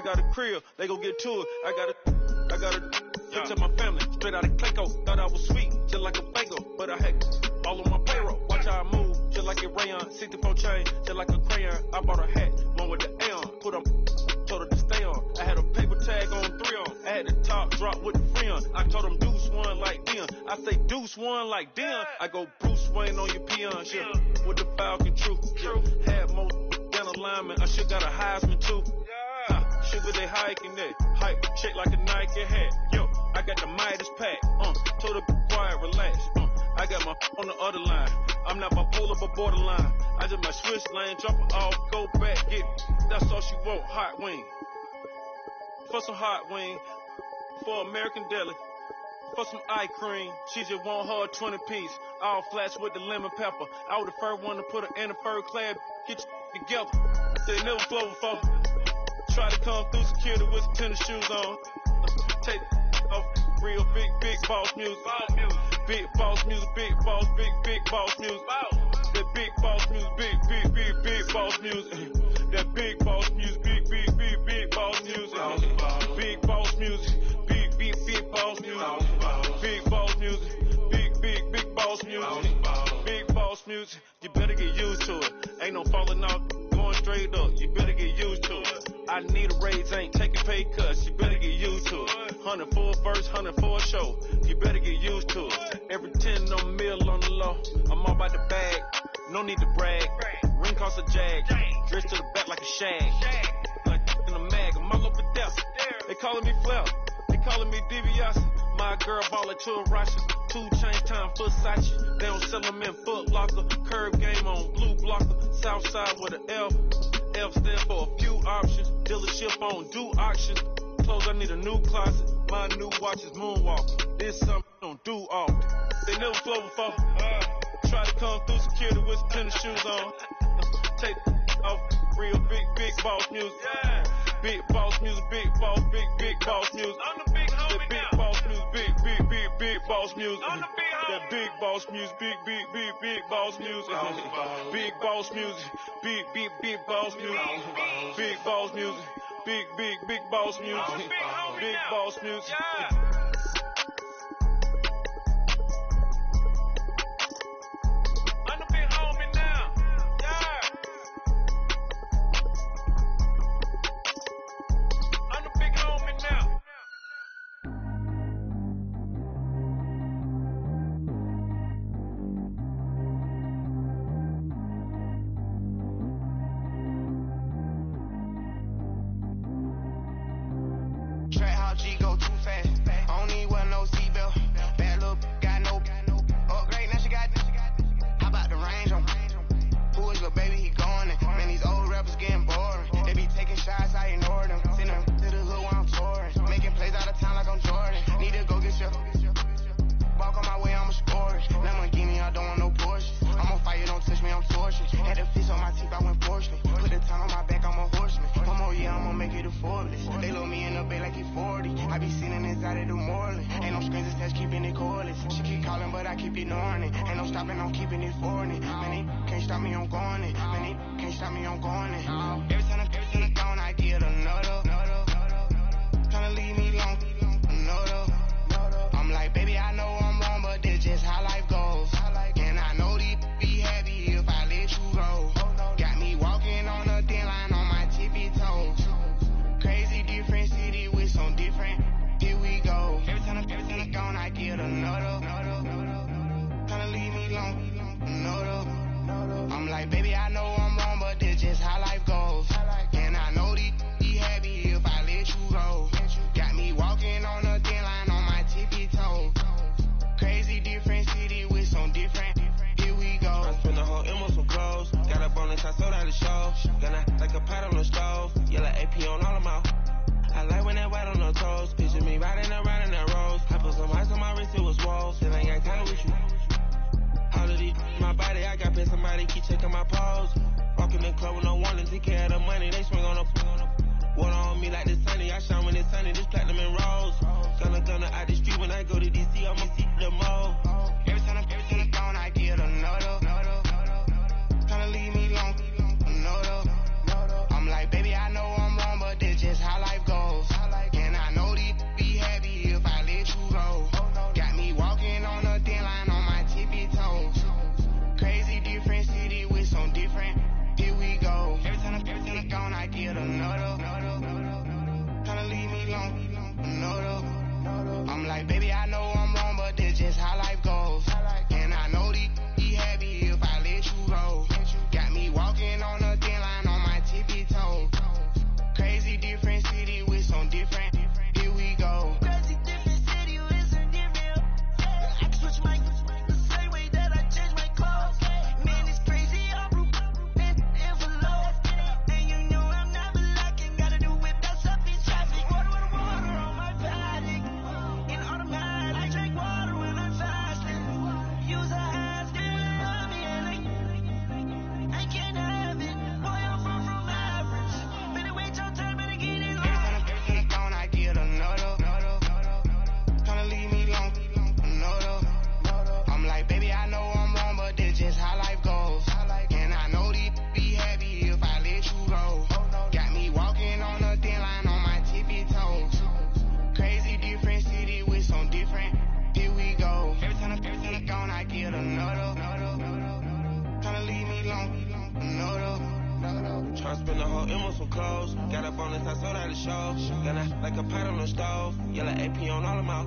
got a crib. They gon' get to it. I got a. Look to my family, straight out of Clayco. Thought I was sweet, just like a bagel, but I had all on my payroll. Watch how I move, just like a rayon. 64 chain, just like a crayon. I bought a hat, one with the Aeon. Put on, told her to stay on. I had a paper tag on 3 on. I had the top drop with the free on. I told them Deuce one like Dion. I say Deuce one like Dion. I go Bruce Wayne on your peon shit. With the Falcon True. Had more than a lineman. I should got a Heisman too. Sugar they hiking that. Hype, shake like a Nike hat. Yo, I got the Midas pack. Told her be quiet, relax. I got my on the other line. I'm not bipolar but borderline. I just my switch lane, drop it off, go back, get. That's all she want, hot wing. For some hot wing, for American deli, for some eye cream. She just want her 20 piece, all flats with the lemon pepper. I was the first one to put her in the fur clad. Get you together. They never flow before. Try to come through security with some tennis shoes on. Take off real big boss music. Big boss music, big boss music. That big boss music, big boss music. That big boss music, big boss music. Big boss music, big boss music. Big boss music. falling off, going straight up. You better get used to it. I need a raise, ain't taking pay cuts. You better get used to it. 100 for a verse, 100 for a show. You better get used to it. Every 10 on mill on the low. I'm all about the bag. No need to brag. Ring costs a jag. Dress to the back like a shag. Like in a mag. I'm all over death. They calling me Flair. They calling me DiBiase. My girl ball it to a Russian. 2 chain time Versace. They don't sell them in Foot Locker. Curve game on blue blocker. South side with an F. F stand for a few options. Dealership on do auctions. Clothes, I need a new closet. My new watch is Moonwalker. This something I don't do often. They never flow before. Try to come through security with some tennis shoes on. Take off real big boss music. Yeah. Big boss music, big boss music. I'm the big homie that big now. Boss music, big boss music. I'm the big homie. That big boss music, big boss music. Big boss music, big boss music. Big boss music, big boss music. Big boss music. Yeah. clothes. Got up on the top, sold out the show. Got like a pot on the stove. Yellow AP on all of my.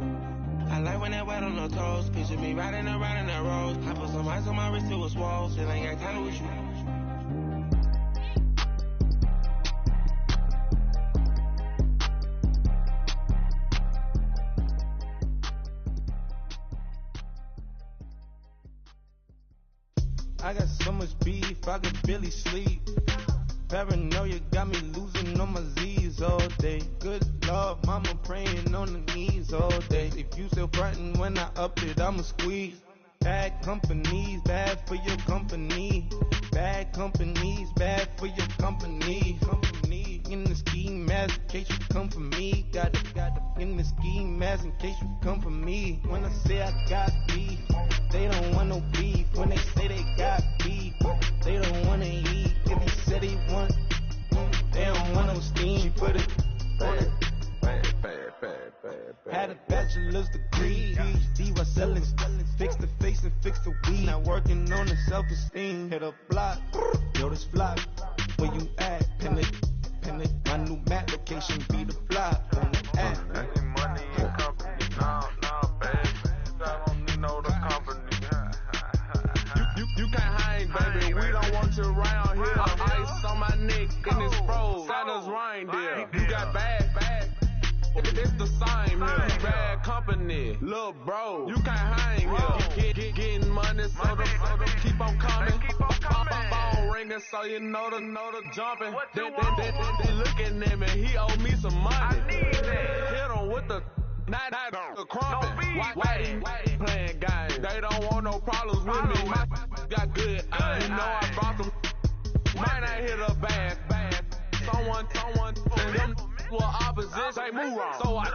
I like when that wet on the toes. Picture me riding around in that road. I put some ice on my wrist, it was swole. Still ain't got time with you. I got so much beef, I could barely sleep. Paranoia got me losing on my Z's all day. Good Lord, mama praying on the knees all day. If you still frontin' when I up it, I'ma squeeze. Bad companies, bad for your company. Bad companies, bad for your company. Company in the ski mask in case you come for me. Got it in the ski mask in case you come for me. When I say I got beef, they don't want no beef. When they say they got beef, they don't wanna eat. If you said they want, they don't want no steam. She put it on it. Had a bachelor's degree, PhD was selling, fix the face and fix the weed. Now working on the self-esteem. Hit a block, yo this flock. Where you at? Pin it. My new map location be the block on the app. Money and company, no, baby. I don't need no the company. You can't hang, baby. We don't want you around here. Ice on my neck and it's froze. Santa's reindeer. You got bad. It's the same here. Bad company, little bro. You can't hang here. Getting money, so the keep on coming. Phone ringing, so you know the jumping. They looking at me. He owe me some money. Hit him with the not the crumping. Why he playing games? They don't want no problems with me. My got good. I know I brought them. Might not hit a bad. Someone, them were opposition. They move wrong. So I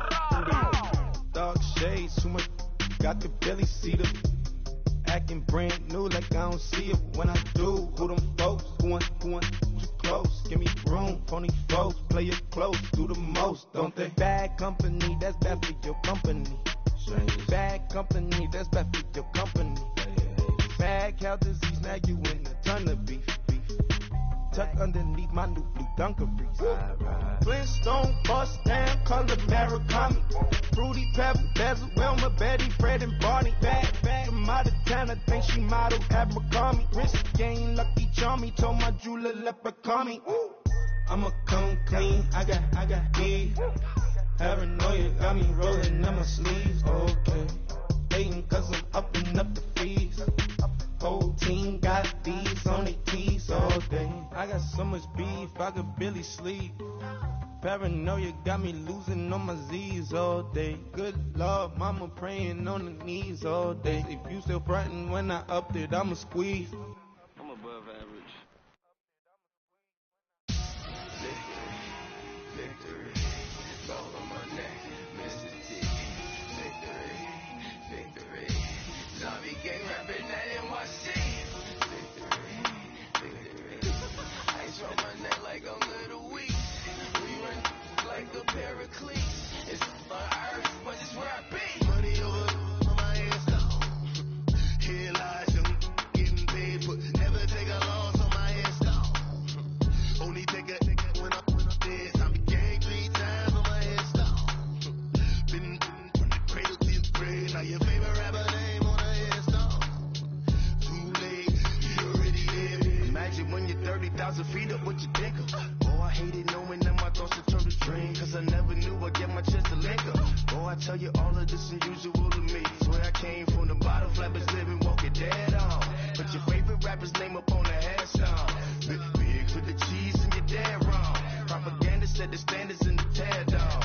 Dark shades, too much. Got the belly see them. Acting brand new like I don't see it when I do. Who them folks? Who want too close? Give me room, phony folks. Play it close, do the most, don't they? Bad company, that's bad for your company. Bad company, that's bad for your company. Bad cow disease, now you in a ton of beef. Tuck underneath my new blue dungarees. Flintstone, bust down, color Murakami. Fruity Pebble, Bezel, Wilma, Betty, Fred, and Barney. Bad, I'm out of town, I think she model Abercrombie. Wrist game, Lucky Charmy, told my jeweler, leprechaun. I'ma come clean, I got beef. Paranoia got me rolling on my sleeves, okay. Hating cause I'm upping up the fees. Whole team got these on their teeth all day. I got so much beef, I could barely sleep. Paranoia got me losing on my Z's all day. Good Lord, mama praying on the knees all day. If you still frontin' when I upped it, I'ma squeeze. I'm above average. Victory, gold on my neck, Mr. D. Victory, zombie gang rapping at NYC. Victory, ice on my neck like I'm Little Weak. We run like a paraclete. It's on earth, but it's where I be. Money over on my headstone. Here lies them getting paid, but never take a loss on my headstone. Only take a when I'm dead. Zombie gang 3 times on my headstone. Been from the cradle to the grave. Now your favorite rapper name on a headstone. Too late, you already there. Imagine when you're 30,000 feet up, what you think of? Oh, I hated knowing that my thoughts would turn to dream. Cause I never knew I'd get my chance to link up. Oh, I tell you all of this unusual to me. Swear I came from the bottom, flappers living, walking dead on. Put your favorite rapper's name up on the headstone. Big for the cheese and you're dead wrong. Propaganda set the standards in the tear down.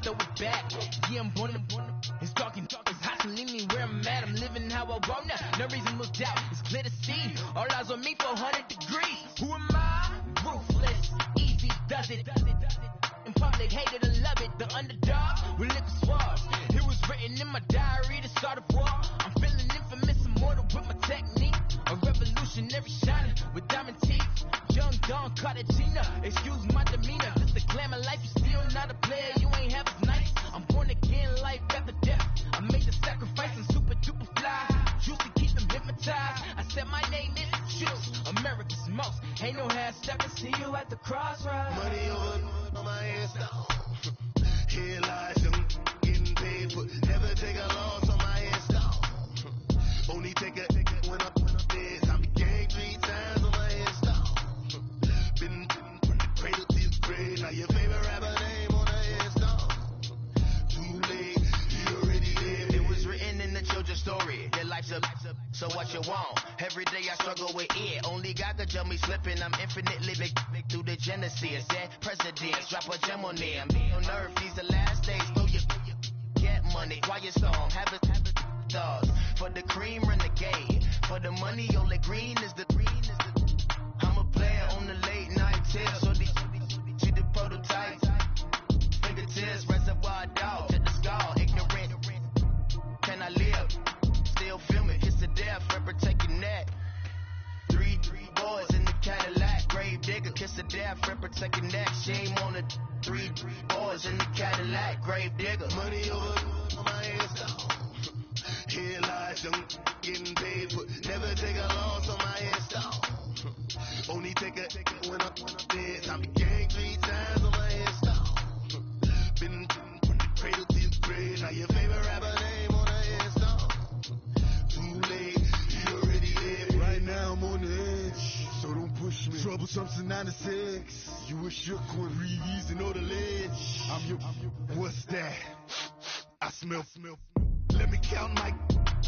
Throw it back, yeah, I'm born in the it's dark, it's hot, so leave me where I'm at. I'm living how I want now. No reason to doubt, it's clear to see. All eyes on me, 400 degrees. Who am I? Ruthless, easy does it. In public, hate it and love it. The underdog with liquor swabs. It was written in my diary to start a war. I'm feeling infamous, immortal with my technique. A revolutionary shining with diamond teeth. Young Don Cartagena, excuse my demeanor. This the glamour life, you still not a player, you ain't half as nice. I'm born again, life after death. I made the sacrifice and super duper fly. Juicy, keep them hypnotized. I said my name is Juice, America's most. Ain't no half stepping, see you at the crossroads. Money over on my hands down. Here lies them getting paid for. Never take a loss on my hands down. Only take a when I'm dead. I'm gang 3 times on my hands down. Been from the cradle to the grave. Now your favorite rapper name on the hands down. Too late, you already dead. It was written in the children's story. Your life's up, so what you want? Every day I struggle with it. Only God could tell me slipping. I'm infinitely big through the genesis. Dead presidents, drop a gem on them. On earth, these the last days. Go you get money. Quiet storm, have it stars. For the cream, run the game. For the money, only green is the I'm a player on the late night tips. So these see the prototypes. Fingertips, reservoir dog to the skull. Ignorant. Can I live? Still film it. Kiss to death, forever take your neck. 3 boys in the Cadillac. Grave digger, kiss to death, forever take your neck. Shame on the 3 boys in the Cadillac. Grave digger. Money over on my hands down. Here lies them getting paid for. Never take a loss on my hands down. Only take a when I'm dead. I'm gang 3 times on my hands down. Been from the cradle to the grave. Now your favorite rapper name on the hands down. Too late, you already dead. Right now I'm on the edge, so don't push me. Troublesome since 96. You a shook one, Reeves and all the ledge. I'm your. What's that? I smell. Let me count my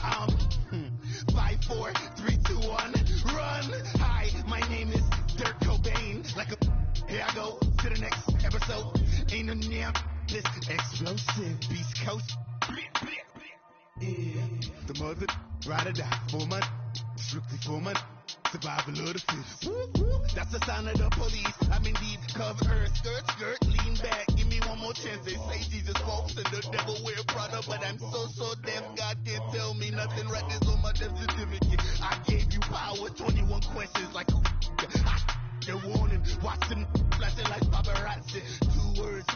5, 4, 3, 2, 1, run. Hi, my name is Dirk Cobain. Like a here I go to the next episode. Ain't no damn this explosive Beast Coast. Yeah, the mother ride or die for my strictly for my survival of the fittest. That's the sign of the police. I'm indeed cover skirt, lean back. Give me one more chance. They say Jesus walks and the devil wear Prada, but I'm so deaf. God can't tell me nothing. Right this on my death certificate. I gave you power. 21 questions like they're warning. Watch them flashing like paparazzi. 2 words.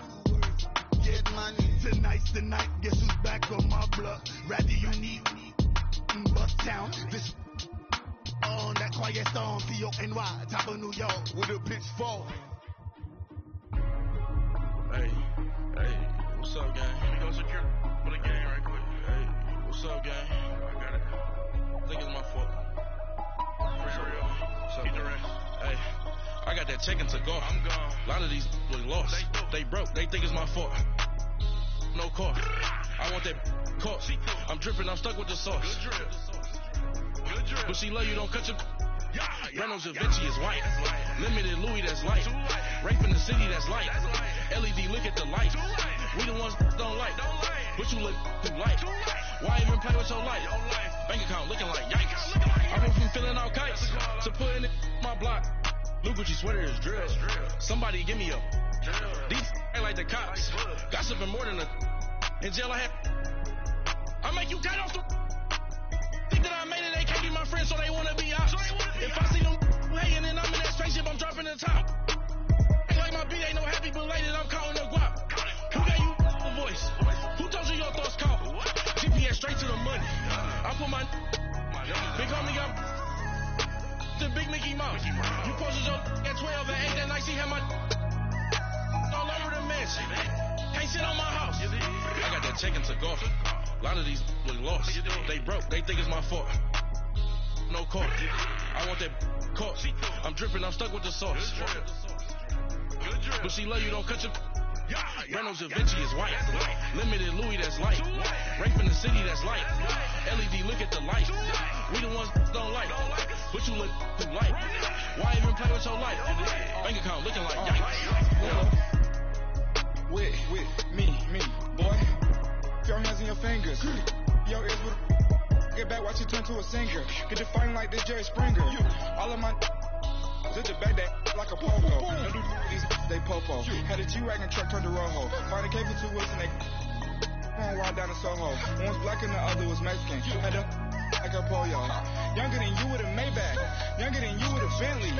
Get money. Tonight's the night. Guess who's back on my block? Rather you need me. Bust town. This on that quiet storm, C-O-N-Y, top of New York, with a pitchfork. Hey, what's up, gang? Let me go secure for the gang right quick. Hey, what's up, gang? I got it. I think it's my fault. For real. Keep the rest. Hey, I got that check into golf. I'm gone. A lot of these was lost. They broke. They think it's my fault. No car. I want that car. I'm dripping. I'm stuck with the sauce. Good drip. But she love you, don't cut your. Reynolds Da Vinci is white. Limited Louis, that's light. Rape in the city, that's light. LED, look at the light. We the ones don't like. But you look too light. Why even play with your life? Bank account looking like yikes. I went from filling out kites to putting it in my block. Blue Gucci sweater is drill. Somebody give me a. These ain't like the cops. Gossiping more than a. In jail I make you cut off the. Think that I made it, they can't be my friends, so they wanna be ops. If I see them hanging and I'm in that spaceship, I'm dropping the top. Ain't like my beat ain't no happy belated, I'm counting the guap. Who gave you the voice? Who told you your thoughts count? GPS straight to the money. I put my big homie got the big Mickey Mouse. You posted your at 12 and 8 that night, she had my all over the mansion. Can't sit on my house. I got that check into golf. A lot of these was lost. They broke. They think it's my fault. No car. I want that car. I'm dripping. I'm stuck with the sauce. But she love you. Don't cut your. Reynolds Da Vinci is white. Limited Louis, that's light. Rape in the city, that's light. LED, look at the light. We the ones don't like. But you look too light. Why even play with your life? Bank account looking like yikes. With me, boy. Your hands and your fingers. Your ears with get back, watch you turn to a singer. Get the fighting like this Jerry Springer. All of my did the back that like a pogo. No do these they popo. Had a G-Wagon truck turned to Rojo. Find a cable 2 wheels and they one ride down to Soho. One was black and the other was Mexican. Had them like a pollo. Younger than you with a Maybach. Younger than you with a Bentley.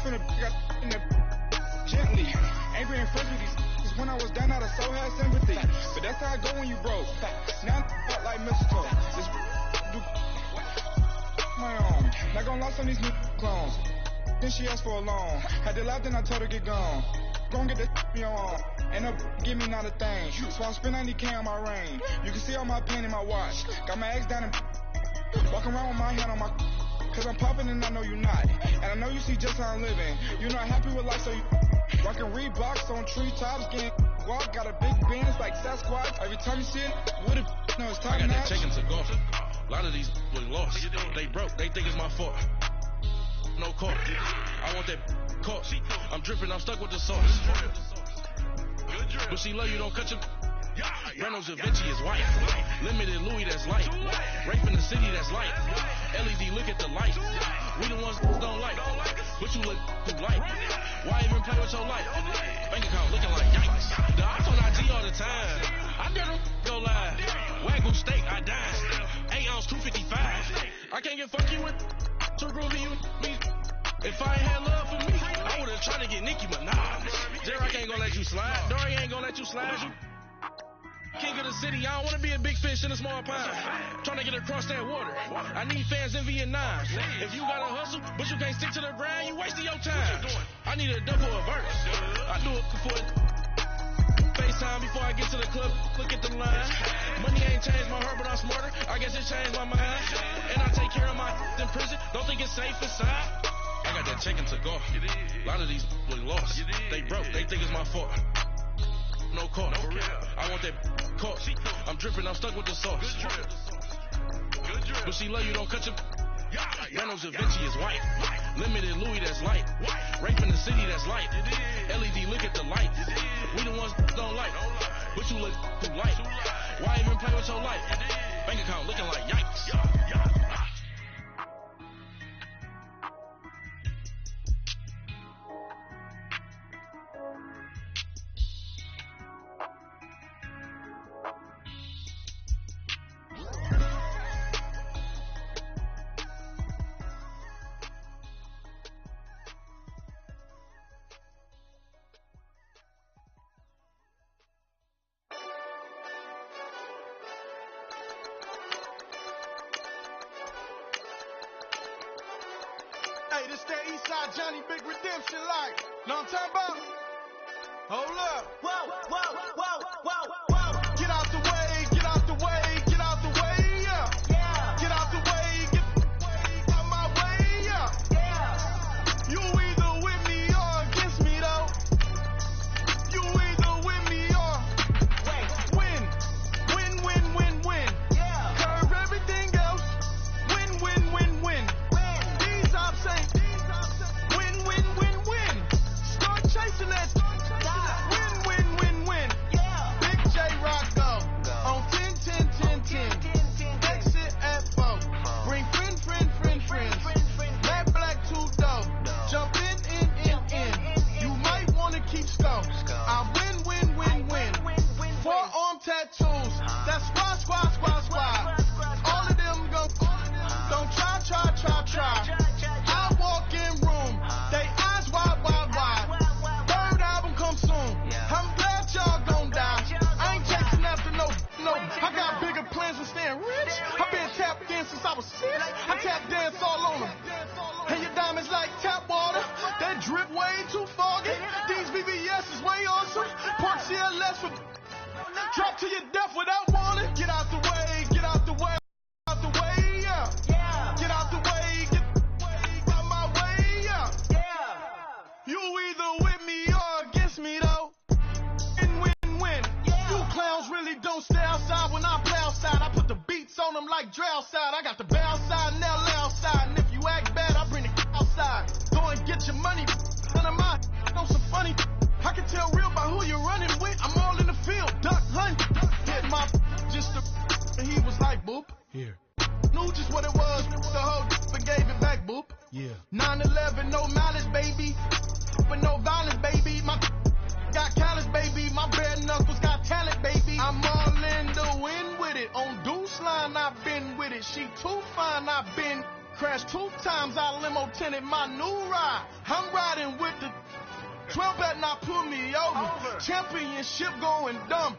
From the got in the gently. Angry and friends with these. When I was down out of soul had sympathy. But that's how I go when you broke. Now I'm like mistletoe. Just do my own. Not gonna lie on these new clones. then she asked for a loan. Had to laugh, then I told her get gone. Gon' get that me on. And up, give me not a thing. So I spend 90K on my ring. You can see all my pain in my watch. Got my ex down and walking around with my hand on my. Cause I'm popping and I know you not. And I know you see just how I'm living. You're not happy with life, so you rockin' Reeboks on treetops, getting walk. Got a big Benz like Sasquatch. Every time you see it, what if no, it's top I got notch. that chicken to golf. A lot of these was lost. They broke. They think it's my fault. No car. I want that caught. I'm dripping. I'm stuck with the sauce. But she love you. Don't cut your. Reynolds Da Vinci is white. Limited Louis, that's light. Rape in the city, that's light. LED, look at the light. We the ones don't like. But you look too light. Why even play with your life? Bank account looking like yikes. The ops on IG all the time. I dare them go live. Wagyu steak, I dine. 8 ounce, 255. I can't get fuck you with too groovy you me. If I ain't had love for me, I would've tried to get Nicki Minaj. J-Rock ain't gonna let you slide. Dory ain't gonna let you slide. You king of the city, I don't wanna be a big fish in a small pond. Trying to get across that water. I need fans in Vietnam. If you gotta hustle, but you can't stick to the grind, you wasting your time. I need a double a verse. I do it for FaceTime before I get to the club. Look at the line. Money ain't changed my heart, but I'm smarter. I guess it changed my mind. And I take care of my in prison. Don't think it's safe inside. I got that chicken to go. A lot of these was lost. They broke. They think it's my fault. No car. I want that caught. I'm dripping. I'm stuck with the sauce. But she love you. Don't cut your. Reynolds Da Vinci is white. Limited Louis, that's light. Rape in the city, that's light. LED, look at the light. We the ones don't like. But you look too light. Why even play with your life? Bank account looking like yikes. Hey, this that Eastside Johnny Big Redemption like. Know what I'm talking about? Hold up. Whoa, whoa, whoa, whoa, whoa. Get out the way, get out the way, get out the way, yeah. Yeah. Get out the way, get out my way, yeah. Yeah. You either with me or against me, though. You either with me or win. Win, win, win, win. Yeah. Curve everything else. Win, win, win, win. These ops ain't win, win, win, win. Start chasing that. Win, win, win, win. Yeah. Big J Rock go on 10, 10, 10, 10. Exit at 4. Bring friends. Black, black, 2 dough. Jump in. You might wanna keep scope. I win, win, win, win. Forearm tattoos. That's squad. All of them go. Don't try. I walk in room. They eyes wide. Third album come soon. I'm glad y'all gon' die. I ain't chasing after no. I got bigger plans than staying rich. I've been tapped in since I was 6. I tap dance all on them. And your diamonds like tap water. That drip way too foggy. These VVS is way awesome. Port CLS for drop to your death without warning. Get out the way, get out the way. Out the way, yeah. Get out the way, get out my way, yeah. You either with me or against me, though. Win. You clowns really don't stay outside when I play outside. I put the beats on them like drow side. I got the bow side and they'll lay outside. And if you act bad, I bring the outside. Go and get your money. None of my know some funny. I can tell real by who you're running with. I'm all in the field, duck hunt. Hit my just and he was like, boop. Here. Knew just what it was. The whole but gave it back, boop. Yeah. 9/11, no malice, baby. But no violence, baby. My got callous, baby. My bare knuckles got talent, baby. I'm all in the wind with it. On Deuce line, I've been with it. She too fine, I've been crashed 2 times. I limo tinted my new ride. I'm riding with the 12 better not pull me over. Championship going dumb.